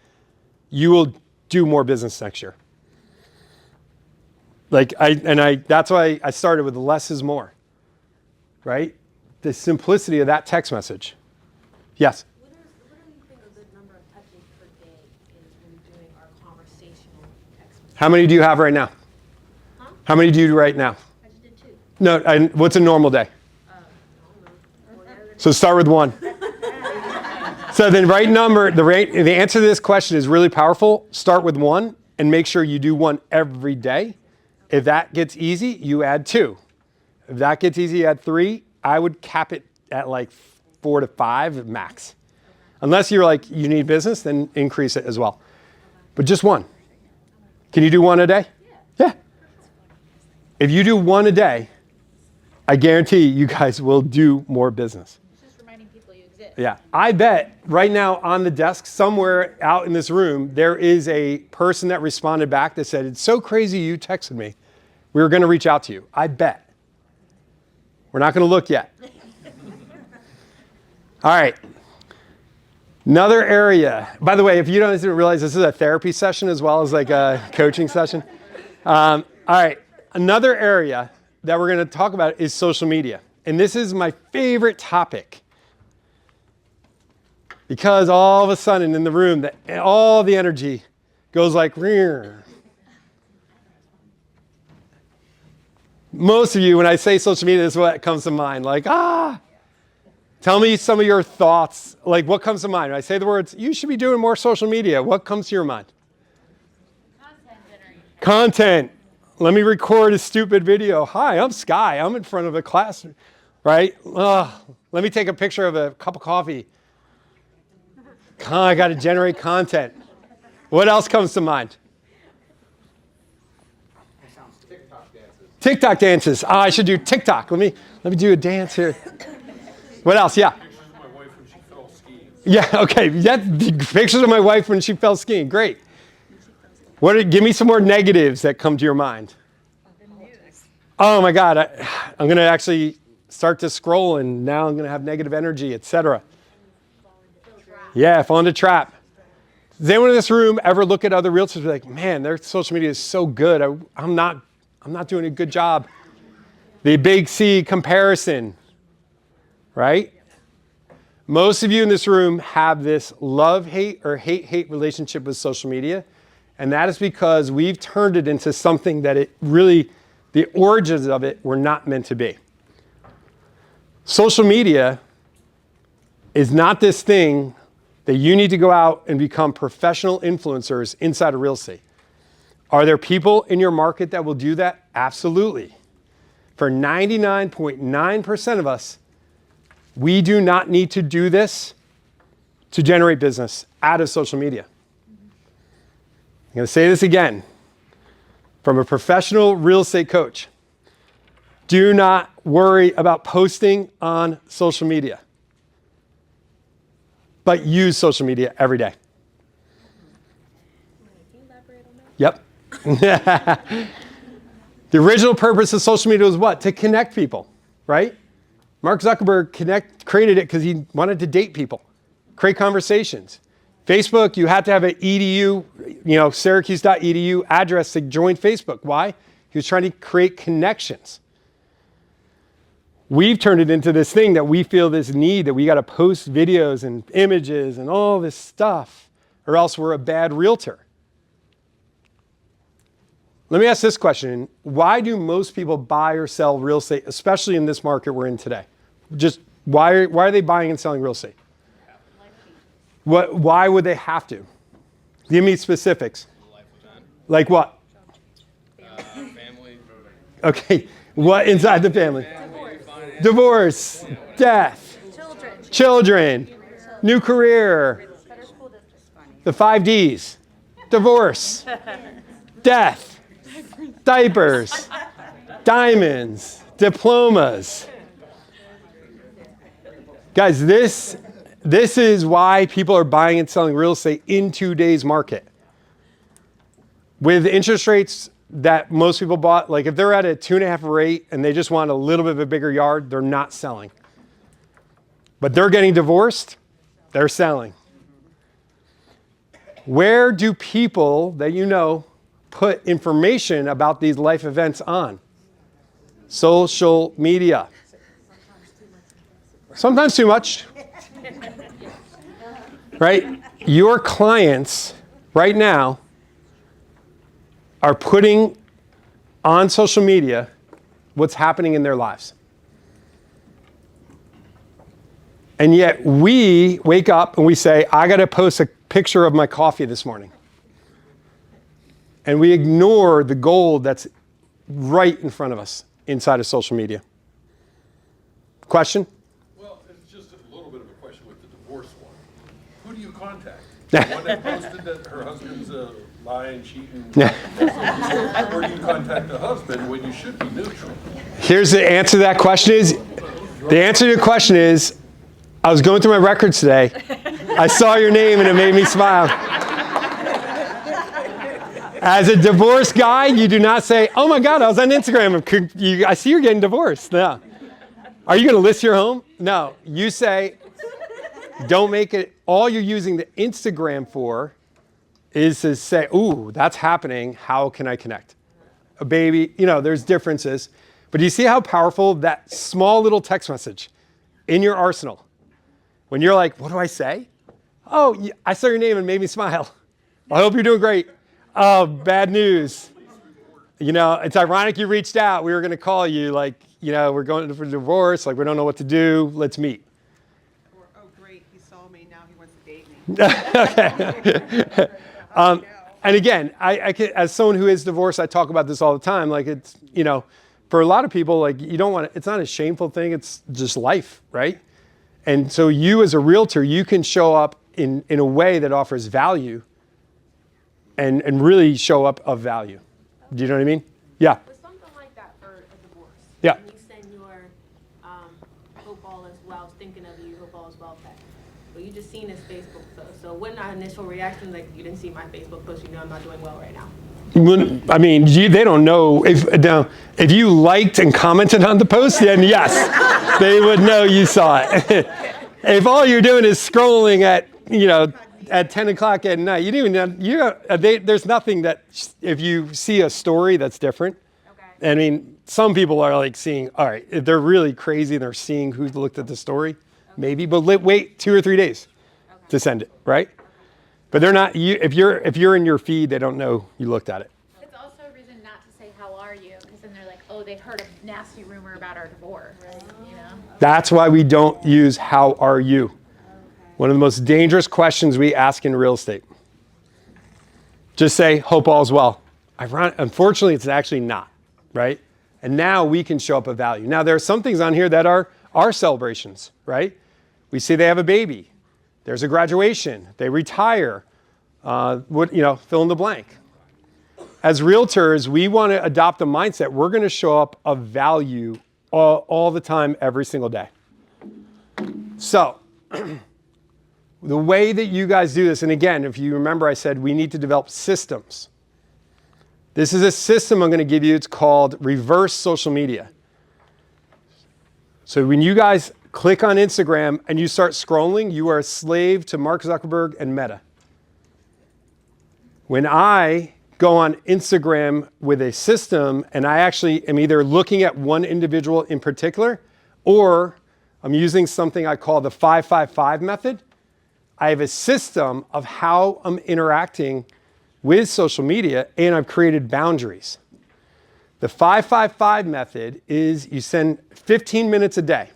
Speaker 1: you will do more business next year. That's why I started with less is more, right? The simplicity of that text message. Yes?
Speaker 6: What do you think a good number of touches per day is when doing our conversational text message?
Speaker 1: How many do you have right now?
Speaker 6: Huh?
Speaker 1: How many do you do right now?
Speaker 6: I just did 2.
Speaker 1: No, what's a normal day? So start with 1. So the right number, the answer to this question is really powerful. Start with 1 and make sure you do 1 every day. If that gets easy, you add 2. If that gets easy, you add 3. I would cap it at like 4 to 5 max. Unless you're like, you need business, then increase it as well. But just one. Can you do one a day? Yeah. If you do one a day, I guarantee you guys will do more business.
Speaker 2: It's just reminding people you exist.
Speaker 1: Yeah. I bet right now on the desk somewhere out in this room, there is a person that responded back that said, it's so crazy you texted me. We were going to reach out to you. I bet. We're not going to look yet. All right. Another area. By the way, if you don't realize, this is a therapy session as well as like a coaching session. All right. Another area that we're going to talk about is social media. And this is my favorite topic. Because all of a sudden in the room, all the energy goes like, rear. Most of you, when I say social media, this is what comes to mind. Like, tell me some of your thoughts. Like, what comes to mind? When I say the words, you should be doing more social media. What comes to your mind?
Speaker 2: Content generation.
Speaker 1: Content. Let me record a stupid video. Hi, I'm Skye. I'm in front of a class, right? Let me take a picture of a cup of coffee. I got to generate content. What else comes to mind? TikTok dances. I should do TikTok. Let me do a dance here. What else? Yeah.
Speaker 3: Pictures of my wife when she fell skiing.
Speaker 1: Yeah. Okay. Pictures of my wife when she fell skiing. Great. Give me some more negatives that come to your mind. Oh my God. I'm going to actually start to scroll, and now I'm going to have negative energy, etc. Yeah. Fall into trap. Does anyone in this room ever look at other realtors and be like, man, their social media is so good. I'm not doing a good job. The big C comparison, right? Most of you in this room have this love-hate or hate-hate relationship with social media. And that is because we've turned it into something that it really, the origins of it were not meant to be. Social media is not this thing that you need to go out and become professional influencers inside of real estate. Are there people in your market that will do that? Absolutely. For 99.9% of us, we do not need to do this to generate business out of social media. I'm going to say this again from a professional real estate coach. Do not worry about posting on social media, but use social media every day. Yep. The original purpose of social media was what? To connect people, right? Mark Zuckerberg created it because he wanted to date people, create conversations. Facebook, you had to have an edu, Syracuse.edu address to join Facebook. Why? He was trying to create connections. We've turned it into this thing that we feel this need that we got to post videos and images and all this stuff, or else we're a bad realtor. Let me ask this question. Why do most people buy or sell real estate, especially in this market we're in today? Just why are they buying and selling real estate? Why would they have to? Give me specifics. Like what?
Speaker 7: Family.
Speaker 1: Okay. What inside the family? Divorce. Death. Children. New career. The 5 Ds. Divorce. Death. Diapers. Diamonds. Diplomas. Guys, this is why people are buying and selling real estate in today's market. With interest rates that most people bought, like if they're at a 2.5 rate and they just want a little bit of a bigger yard, they're not selling. But they're getting divorced, they're selling. Where do people that you know put information about these life events on? Social media. Sometimes too much. Right? Your clients right now are putting on social media what's happening in their lives. And yet we wake up and we say, I got to post a picture of my coffee this morning. And we ignore the gold that's right in front of us inside of social media. Question?
Speaker 3: Well, it's just a little bit of a question with the divorce one. who do you contact? The one that posted that her husband's lying, cheating, or do you contact the husband when you should be neutral?
Speaker 1: Here's the answer to that question is, the answer to your question is, I was going through my records today. I saw your name and it made me smile. As a divorced guy, you do not say, oh my God, I was on Instagram. I see you're getting divorced. No. Are you going to list your home? No. You say, don't make it, all you're using the Instagram for is to say, ooh, that's happening. How can I connect? A baby, there's differences. But do you see how powerful that small little text message in your arsenal? When you're like, what do I say? Oh, I saw your name and it made me smile. I hope you're doing great. Oh, bad news. It's ironic you reached out. We were going to call you we're going for divorce. We don't know what to do. Let's meet.
Speaker 5: Or, oh, great, he saw me, now he wants to date me.
Speaker 1: Okay. And again, I can, as someone who is divorced, I talk about this all the time. It's, for a lot of people, you don't want to, it's not a shameful thing. It's just life, right? And so you as a realtor, you can show up in a way that offers value and really show up of value. Do you know what I mean? Yeah.
Speaker 8: With something like that for a divorce.
Speaker 1: Yeah.
Speaker 8: When you send your hope all is well, thinking of you, hope all is well text. But you just seen his Facebook post. So what our initial reaction, you didn't see my Facebook post, I'm not doing well right now.
Speaker 1: I mean, they don't know. If you liked and commented on the post, then yes, they would know you saw it. If all you're doing is scrolling at 10 o'clock at night, you didn't even there's nothing that, if you see a story that's different.
Speaker 8: Okay.
Speaker 1: I mean, some people are seeing, all right, if they're really crazy and they're seeing who looked at the story, maybe, but wait 2 or 3 days to send it, right? But they're not, if you're in your feed, they don't know you looked at it.
Speaker 2: It's also a reason not to say, how are you? Because then they're like, oh, they heard a nasty rumor about our divorce,
Speaker 1: That's why we don't use how are you. One of the most dangerous questions we ask in real estate. Just say, hope all's well. Unfortunately, it's actually not, right? And now we can show up a value. Now, there are some things on here that are celebrations, right? We say they have a baby. There's a graduation. They retire. Fill in the blank. As realtors, we want to adopt a mindset. We're going to show up of value all the time, every single day. So, the way that you guys do this, and again, if you remember, I said we need to develop systems. This is a system I'm going to give you. It's called reverse social media. So when you guys click on Instagram and you start scrolling, you are a slave to Mark Zuckerberg and Meta. When I go on Instagram with a system and I actually am either looking at one individual in particular or I'm using something I call the 555 method, I have a system of how I'm interacting with social media, and I've created boundaries. The 555 method is you send 15 minutes a day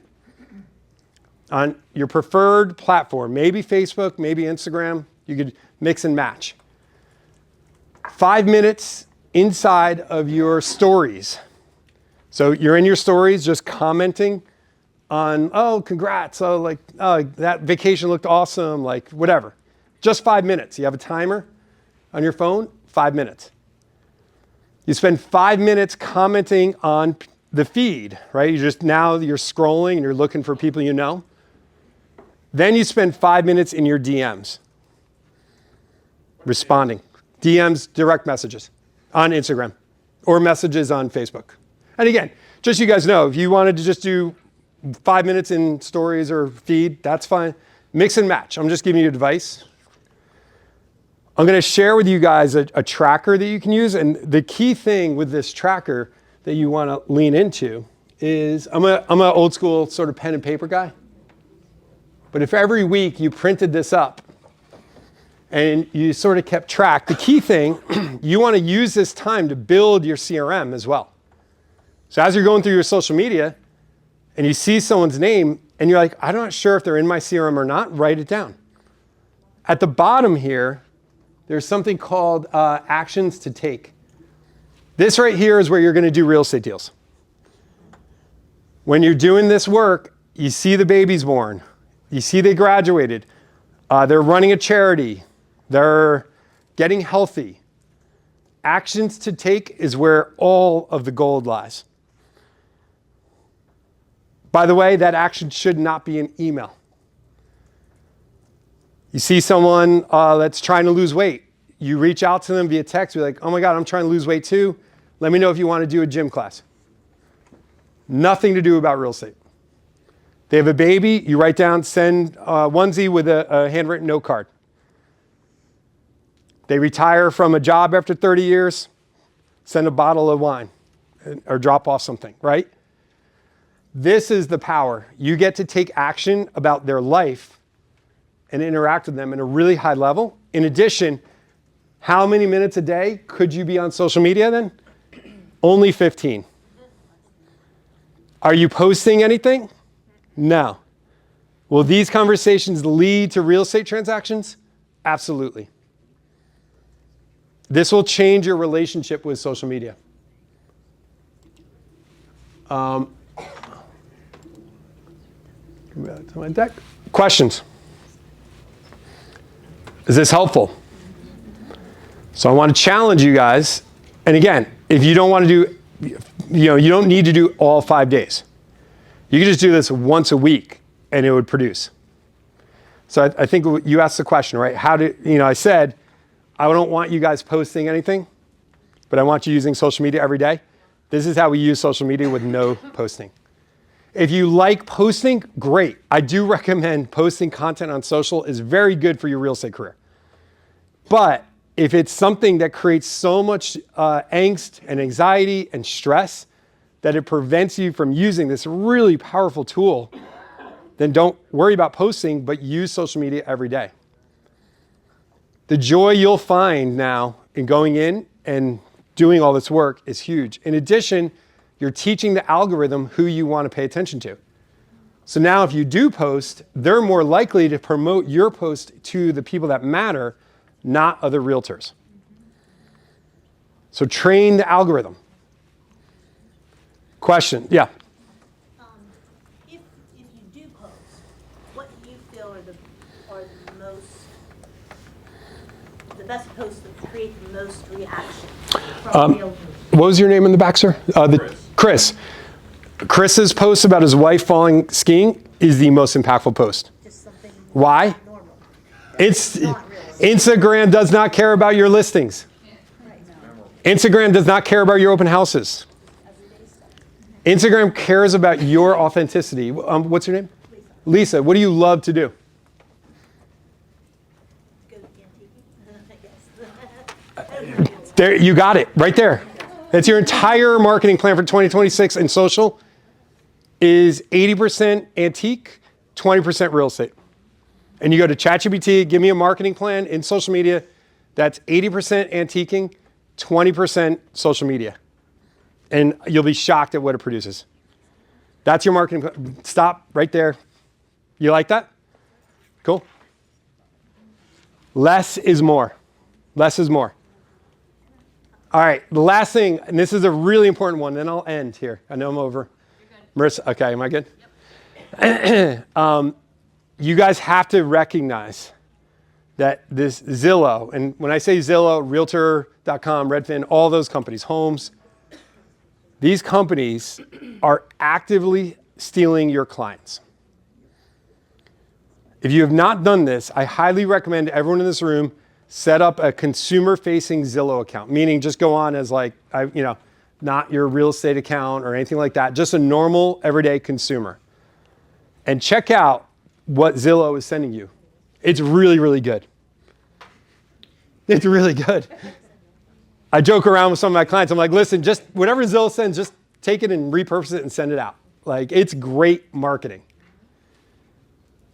Speaker 1: on your preferred platform, maybe Facebook, maybe Instagram. You could mix and match. 5 minutes inside of your stories. So you're in your stories just commenting on, oh, congrats, oh, that vacation looked awesome, whatever. Just 5 minutes. You have a timer on your phone, 5 minutes. You spend 5 minutes commenting on the feed, right? Now you're scrolling and you're looking for people you know. Then you spend 5 minutes in your DMs, responding. DMs, direct messages on Instagram or messages on Facebook. And again, just so you guys know, if you wanted to just do 5 minutes in stories or feed, that's fine. Mix and match. I'm just giving you advice. I'm going to share with you guys a tracker that you can use. And the key thing with this tracker that you want to lean into is, I'm an old school sort of pen and paper guy. But if every week you printed this up and you sort of kept track, the key thing, you want to use this time to build your CRM as well. So as you're going through your social media and you see someone's name and you're like, I'm not sure if they're in my CRM or not, write it down. At the bottom here, there's something called actions to take. This right here is where you're going to do real estate deals. When you're doing this work, you see the baby's born. You see they graduated. They're running a charity. They're getting healthy. Actions to take is where all of the gold lies. By the way, that action should not be an email. You see someone that's trying to lose weight. You reach out to them via text. You're like, oh my God, I'm trying to lose weight too. Let me know if you want to do a gym class. Nothing to do about real estate. They have a baby. You write down, send onesie with a handwritten note card. They retire from a job after 30 years. Send a bottle of wine or drop off something, right? This is the power. You get to take action about their life and interact with them at a really high level. In addition, how many minutes a day could you be on social media then? Only 15. Are you posting anything? No. Will these conversations lead to real estate transactions? Absolutely. This will change your relationship with social media. Back to my deck. Questions? Is this helpful? So I want to challenge you guys. And again, if you don't want to do, you don't need to do all 5 days. You can just do this once a week and it would produce. So I think you asked the question, right? I said, I don't want you guys posting anything, but I want you using social media every day. This is how we use social media with no posting. If you like posting, great. I do recommend posting content on social is very good for your real estate career. But if it's something that creates so much angst and anxiety and stress that it prevents you from using this really powerful tool, then don't worry about posting, but use social media every day. The joy you'll find now in going in and doing all this work is huge. In addition, you're teaching the algorithm who you want to pay attention to. So now if you do post, they're more likely to promote your post to the people that matter, not other realtors. So train the algorithm. Question? Yeah.
Speaker 6: If you do post, what do you feel are the best posts that create the most reaction from realtors?
Speaker 1: What was your name in the back, sir? Chris. Chris's post about his wife falling skiing is the most impactful post.
Speaker 6: Just something
Speaker 1: Why?
Speaker 6: normal.
Speaker 1: Instagram does not care about your listings. Instagram does not care about your open houses. Instagram cares about your authenticity. What's your name? Lisa. What do you love to do?
Speaker 6: Go to antique.
Speaker 1: There, you got it, right there. That's your entire marketing plan for 2026 in social is 80% antique, 20% real estate. And you go to ChatGPT, give me a marketing plan in social media. That's 80% antiquing, 20% social media. And you'll be shocked at what it produces. That's your marketing plan. Stop right there. You like that? Cool. Less is more. Less is more. All right, the last thing, and this is a really important one, then I'll end here. I know I'm over. Marissa, okay, am I good? Yep. You guys have to recognize that this Zillow, and when I say Zillow, Realtor.com, Redfin, all those companies, Homes, these companies are actively stealing your clients. If you have not done this, I highly recommend everyone in this room set up a consumer-facing Zillow account, meaning just go on as not your real estate account or anything like that, just a normal, everyday consumer. And check out what Zillow is sending you. It's really, really good. It's really good. I joke around with some of my clients. I'm like, listen, just whatever Zillow sends, just take it and repurpose it and send it out. It's great marketing.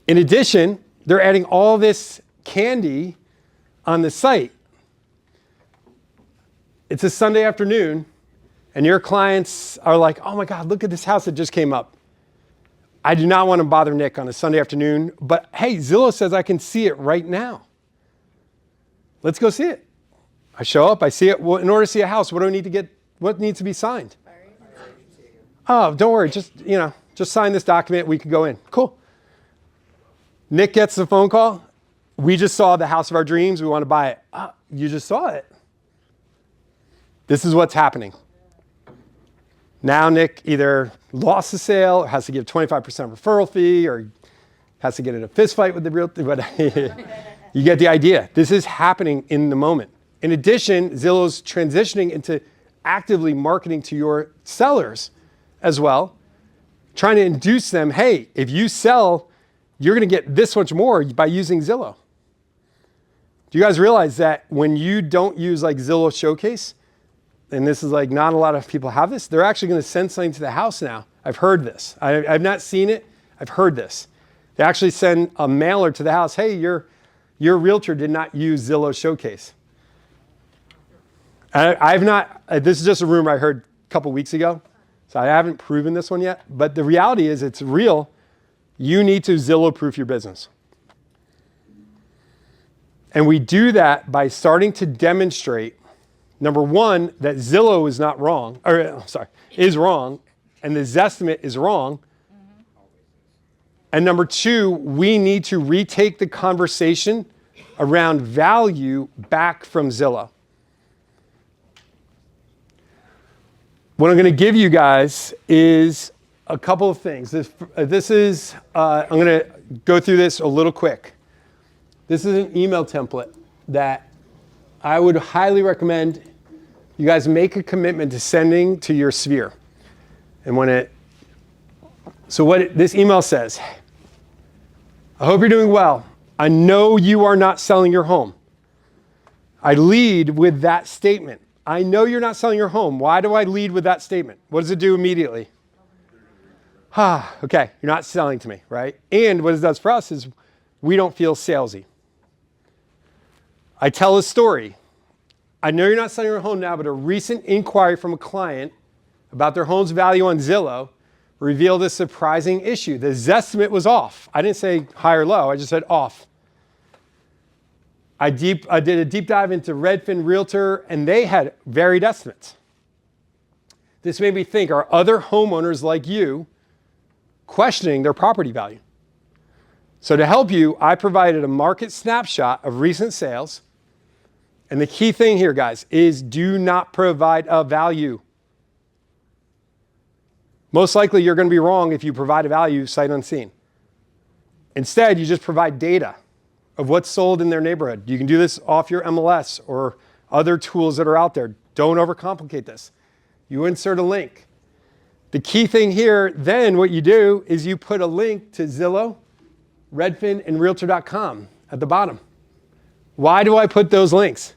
Speaker 1: In addition, they're adding all this candy on the site. It's a Sunday afternoon, and your clients are like, oh my God, look at this house that just came up. I do not want to bother Nick on a Sunday afternoon, but hey, Zillow says I can see it right now. Let's go see it. I show up, I see it. Well, in order to see a house, what do I need to get? What needs to be signed? Oh, don't worry, just sign this document, we can go in. Cool. Nick gets the phone call. we just saw the house of our dreams. We want to buy it. You just saw it. This is what's happening. Now Nick either lost the sale, or has to give 25% referral fee, or has to get in a fist fight with the realtor. But you get the idea. This is happening in the moment. In addition, Zillow's transitioning into actively marketing to your sellers as well, trying to induce them, hey, if you sell, you're going to get this much more by using Zillow. Do you guys realize that when you don't use like Zillow Showcase, and this is like not a lot of people have this, they're actually going to send something to the house now. I've heard this. I've not seen it. I've heard this. They actually send a mailer to the house. Hey, your realtor did not use Zillow Showcase. I've not, this is just a rumor I heard a couple weeks ago. So I haven't proven this one yet. But the reality is it's real. You need to Zillow-proof your business. And we do that by starting to demonstrate, number one, that Zillow is not wrong, is wrong, and the Zestimate is wrong. And number two, we need to retake the conversation around value back from Zillow. What I'm going to give you guys is a couple of things. I'm going to go through this a little quick. This is an email template that I would highly recommend you guys make a commitment to sending to your sphere. And this email says, I hope you're doing well. I know you are not selling your home. I lead with that statement. I know you're not selling your home. Why do I lead with that statement? What does it do immediately? Okay, you're not selling to me, right? And what it does for us is we don't feel salesy. I tell a story. I know you're not selling your home now, but a recent inquiry from a client about their home's value on Zillow revealed a surprising issue. The Zestimate was off. I didn't say high or low. I just said off. I did a deep dive into Redfin Realtor, and they had varied estimates. This made me think, are other homeowners like you questioning their property value? So to help you, I provided a market snapshot of recent sales. And the key thing here, guys, is do not provide a value. Most likely you're going to be wrong if you provide a value sight unseen. Instead, you just provide data of what's sold in their neighborhood. You can do this off your MLS or other tools that are out there. Don't overcomplicate this. You insert a link. The key thing here, then what you do is you put a link to Zillow, Redfin, and Realtor.com at the bottom. Why do I put those links?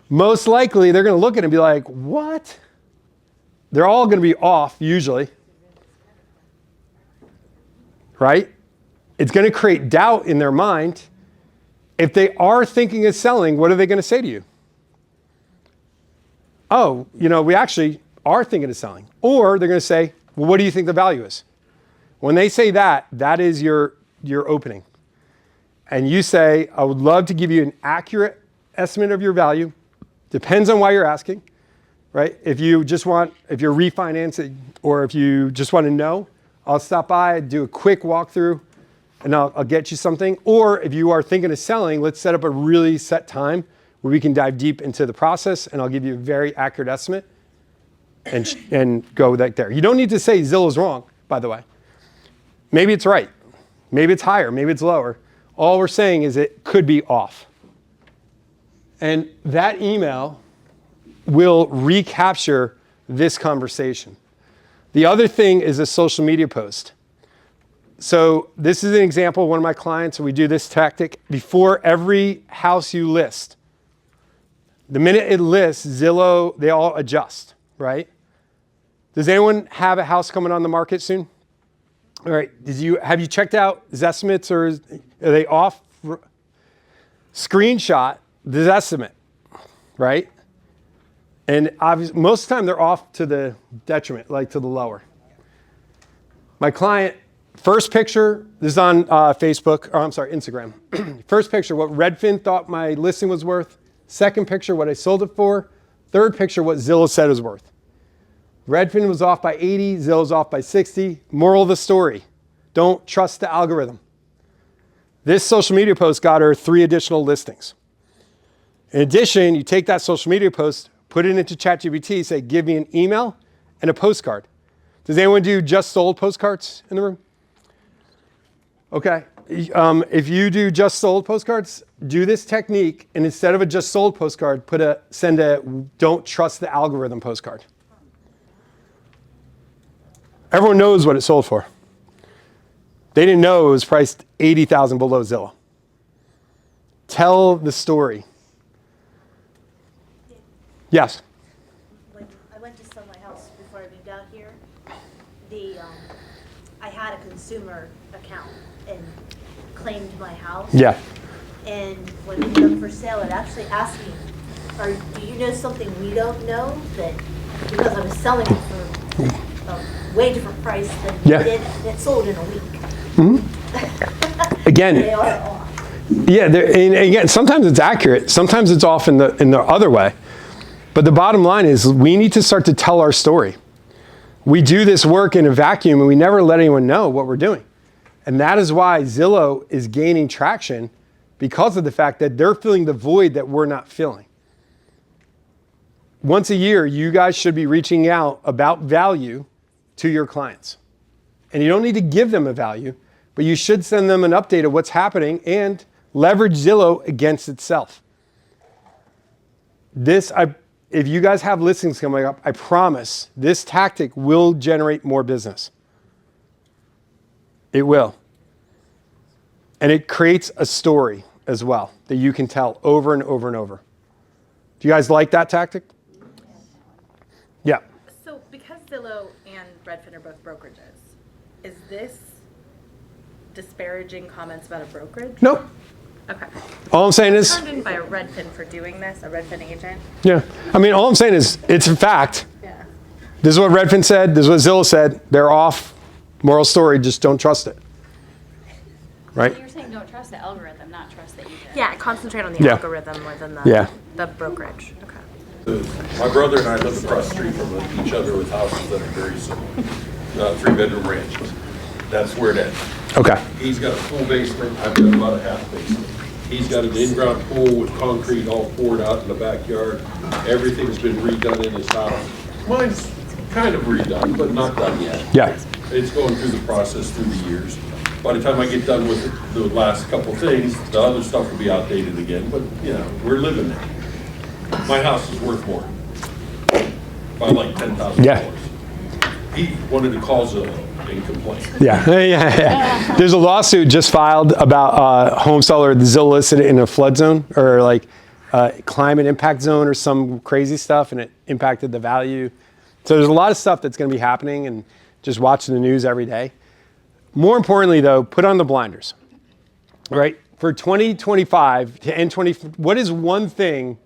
Speaker 1: Most likely they're going to look at it and be like, what? They're all going to be off usually, right? It's going to create doubt in their mind. If they are thinking of selling, what are they going to say to you? Oh, we actually are thinking of selling. Or they're going to say, well, what do you think the value is? When they say that, that is your opening. And you say, I would love to give you an accurate estimate of your value. Depends on why you're asking, right? If you're refinancing or if you just want to know, I'll stop by, do a quick walkthrough, and I'll get you something. Or if you are thinking of selling, let's set up a really set time where we can dive deep into the process, and I'll give you a very accurate estimate and go right there. You don't need to say Zillow's wrong, by the way. Maybe it's right. Maybe it's higher. Maybe it's lower. All we're saying is it could be off. And that email will recapture this conversation. The other thing is a social media post. So this is an example of one of my clients, and we do this tactic before every house you list. The minute it lists, Zillow, they all adjust, right? Does anyone have a house coming on the market soon? All right, have you checked out Zestimates, or are they off? Screenshot the Zestimate, right? And obviously, most of the time they're off to the detriment, like to the lower. My client, first picture, this is on Instagram. First picture, what Redfin thought my listing was worth. Second picture, what I sold it for. Third picture, what Zillow said it was worth. Redfin was off by 80, Zillow's off by 60. Moral of the story, don't trust the algorithm. This social media post got her 3 additional listings. In addition, you take that social media post, put it into ChatGPT, say, give me an email and a postcard. Does anyone do just sold postcards in the room? Okay. If you do just sold postcards, do this technique, and instead of a just sold postcard, send a don't trust the algorithm postcard. Everyone knows what it sold for. They didn't know it was priced $80,000 below Zillow. Tell the story. Yes.
Speaker 6: When I went to sell my house before I moved out here, I had a consumer account and claimed my house.
Speaker 1: Yeah.
Speaker 6: And when it came up for sale, it actually asked me, do you know something we don't know? That because I was selling it for a way different price than
Speaker 1: Yeah.
Speaker 6: it did, and it sold in a week.
Speaker 1: Again.
Speaker 6: They are off.
Speaker 1: Yeah, and again, sometimes it's accurate. Sometimes it's off in the other way. But the bottom line is we need to start to tell our story. We do this work in a vacuum and we never let anyone know what we're doing. And that is why Zillow is gaining traction, because of the fact that they're filling the void that we're not filling. Once a year, you guys should be reaching out about value to your clients. And you don't need to give them a value, but you should send them an update of what's happening and leverage Zillow against itself. If you guys have listings coming up, I promise this tactic will generate more business. It will. And it creates a story as well that you can tell over and over and over. Do you guys like that tactic? Yeah.
Speaker 9: So because Zillow and Redfin are both brokerages, is this disparaging comments about a brokerage?
Speaker 1: Nope.
Speaker 9: Okay.
Speaker 1: All I'm saying is,
Speaker 9: Turned in by a Redfin for doing this, a Redfin agent.
Speaker 1: yeah. I mean, all I'm saying is it's a fact.
Speaker 9: Yeah.
Speaker 1: This is what Redfin said. This is what Zillow said. They're off. Moral story, just don't trust it. Right?
Speaker 2: So you're saying don't trust the algorithm, not trust the agent.
Speaker 9: Yeah, concentrate on the
Speaker 1: Yeah.
Speaker 9: algorithm more than the brokerage. Okay.
Speaker 3: My brother and I live across the street from each other with houses that are very similar, 3-bedroom ranches. That's where it ends.
Speaker 1: Okay.
Speaker 3: He's got a full basement, I've got about a half basement. He's got an in-ground pool with concrete all poured out in the backyard. Everything's been redone in his house. Mine's kind of redone, but not done yet.
Speaker 1: Yeah.
Speaker 3: It's going through the process through the years. By the time I get done with the last couple things, the other stuff will be outdated again, but, you know, we're living there. My house is worth more, by like $10,000.
Speaker 1: Yeah.
Speaker 3: He wanted to call Zillow and complain.
Speaker 1: Yeah. There's a lawsuit just filed about a home seller that Zillow listed in a flood zone or like climate impact zone or some crazy stuff, and it impacted the value. So there's a lot of stuff that's going to be happening, and just watching the news every day. More importantly, though, put on the blinders. Right? For 2025 to end 20, what is one thing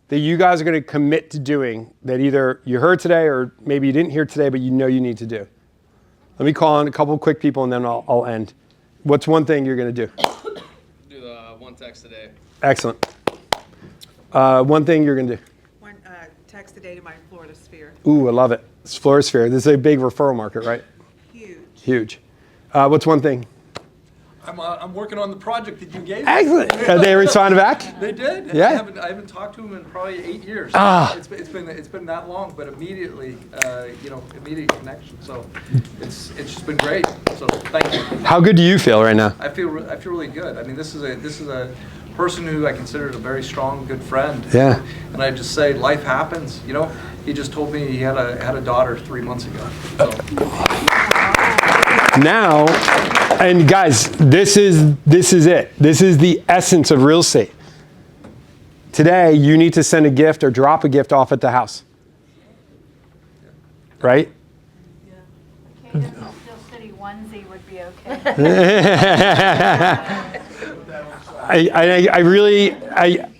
Speaker 1: that you guys are going to commit to doing that either you heard today or maybe you didn't hear today, but you know you need to do? Let me call on a couple of quick people and then I'll end. What's one thing you're going to do?
Speaker 7: Do the one text a day.
Speaker 1: Excellent. One thing you're going to do.
Speaker 5: One text a day to my Florida sphere.
Speaker 1: Ooh, I love it. It's Florida Sphere. This is a big referral market, right?
Speaker 5: Huge.
Speaker 1: Huge. What's one thing?
Speaker 10: I'm working on the project that you gave me.
Speaker 1: Excellent. They responded back?
Speaker 10: They did.
Speaker 1: Yeah.
Speaker 10: I haven't talked to them in probably 8 years.
Speaker 1: Ah.
Speaker 10: It's been that long, but immediately, immediate connection. So it's just been great. So thank you.
Speaker 1: How good do you feel right now?
Speaker 10: I feel really good. I mean, this is a person who I consider a very strong, good friend.
Speaker 1: Yeah.
Speaker 10: And I just say life happens. You know, he just told me he had a daughter 3 months ago. So.
Speaker 1: Now, and guys, this is it. This is the essence of real estate. Today, you need to send a gift or drop a gift off at the house. Right?
Speaker 2: Steel City onesie would be okay.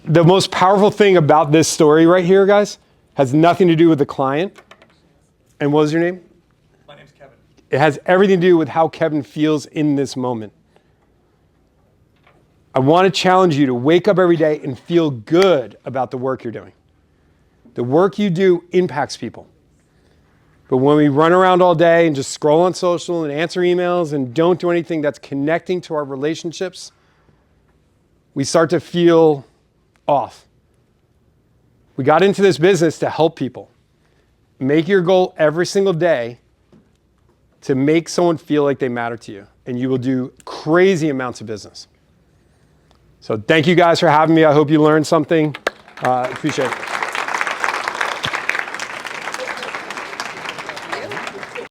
Speaker 1: The most powerful thing about this story right here, guys, has nothing to do with the client. And what was your name?
Speaker 10: My name's Kevin.
Speaker 1: It has everything to do with how Kevin feels in this moment. I want to challenge you to wake up every day and feel good about the work you're doing. The work you do impacts people. But when we run around all day and just scroll on social and answer emails and don't do anything that's connecting to our relationships we start to feel off. We got into this business to help people. Make your goal every single day to make someone feel like they matter to you, and you will do crazy amounts of business. So thank you guys for having me. I hope you learned something. Appreciate it.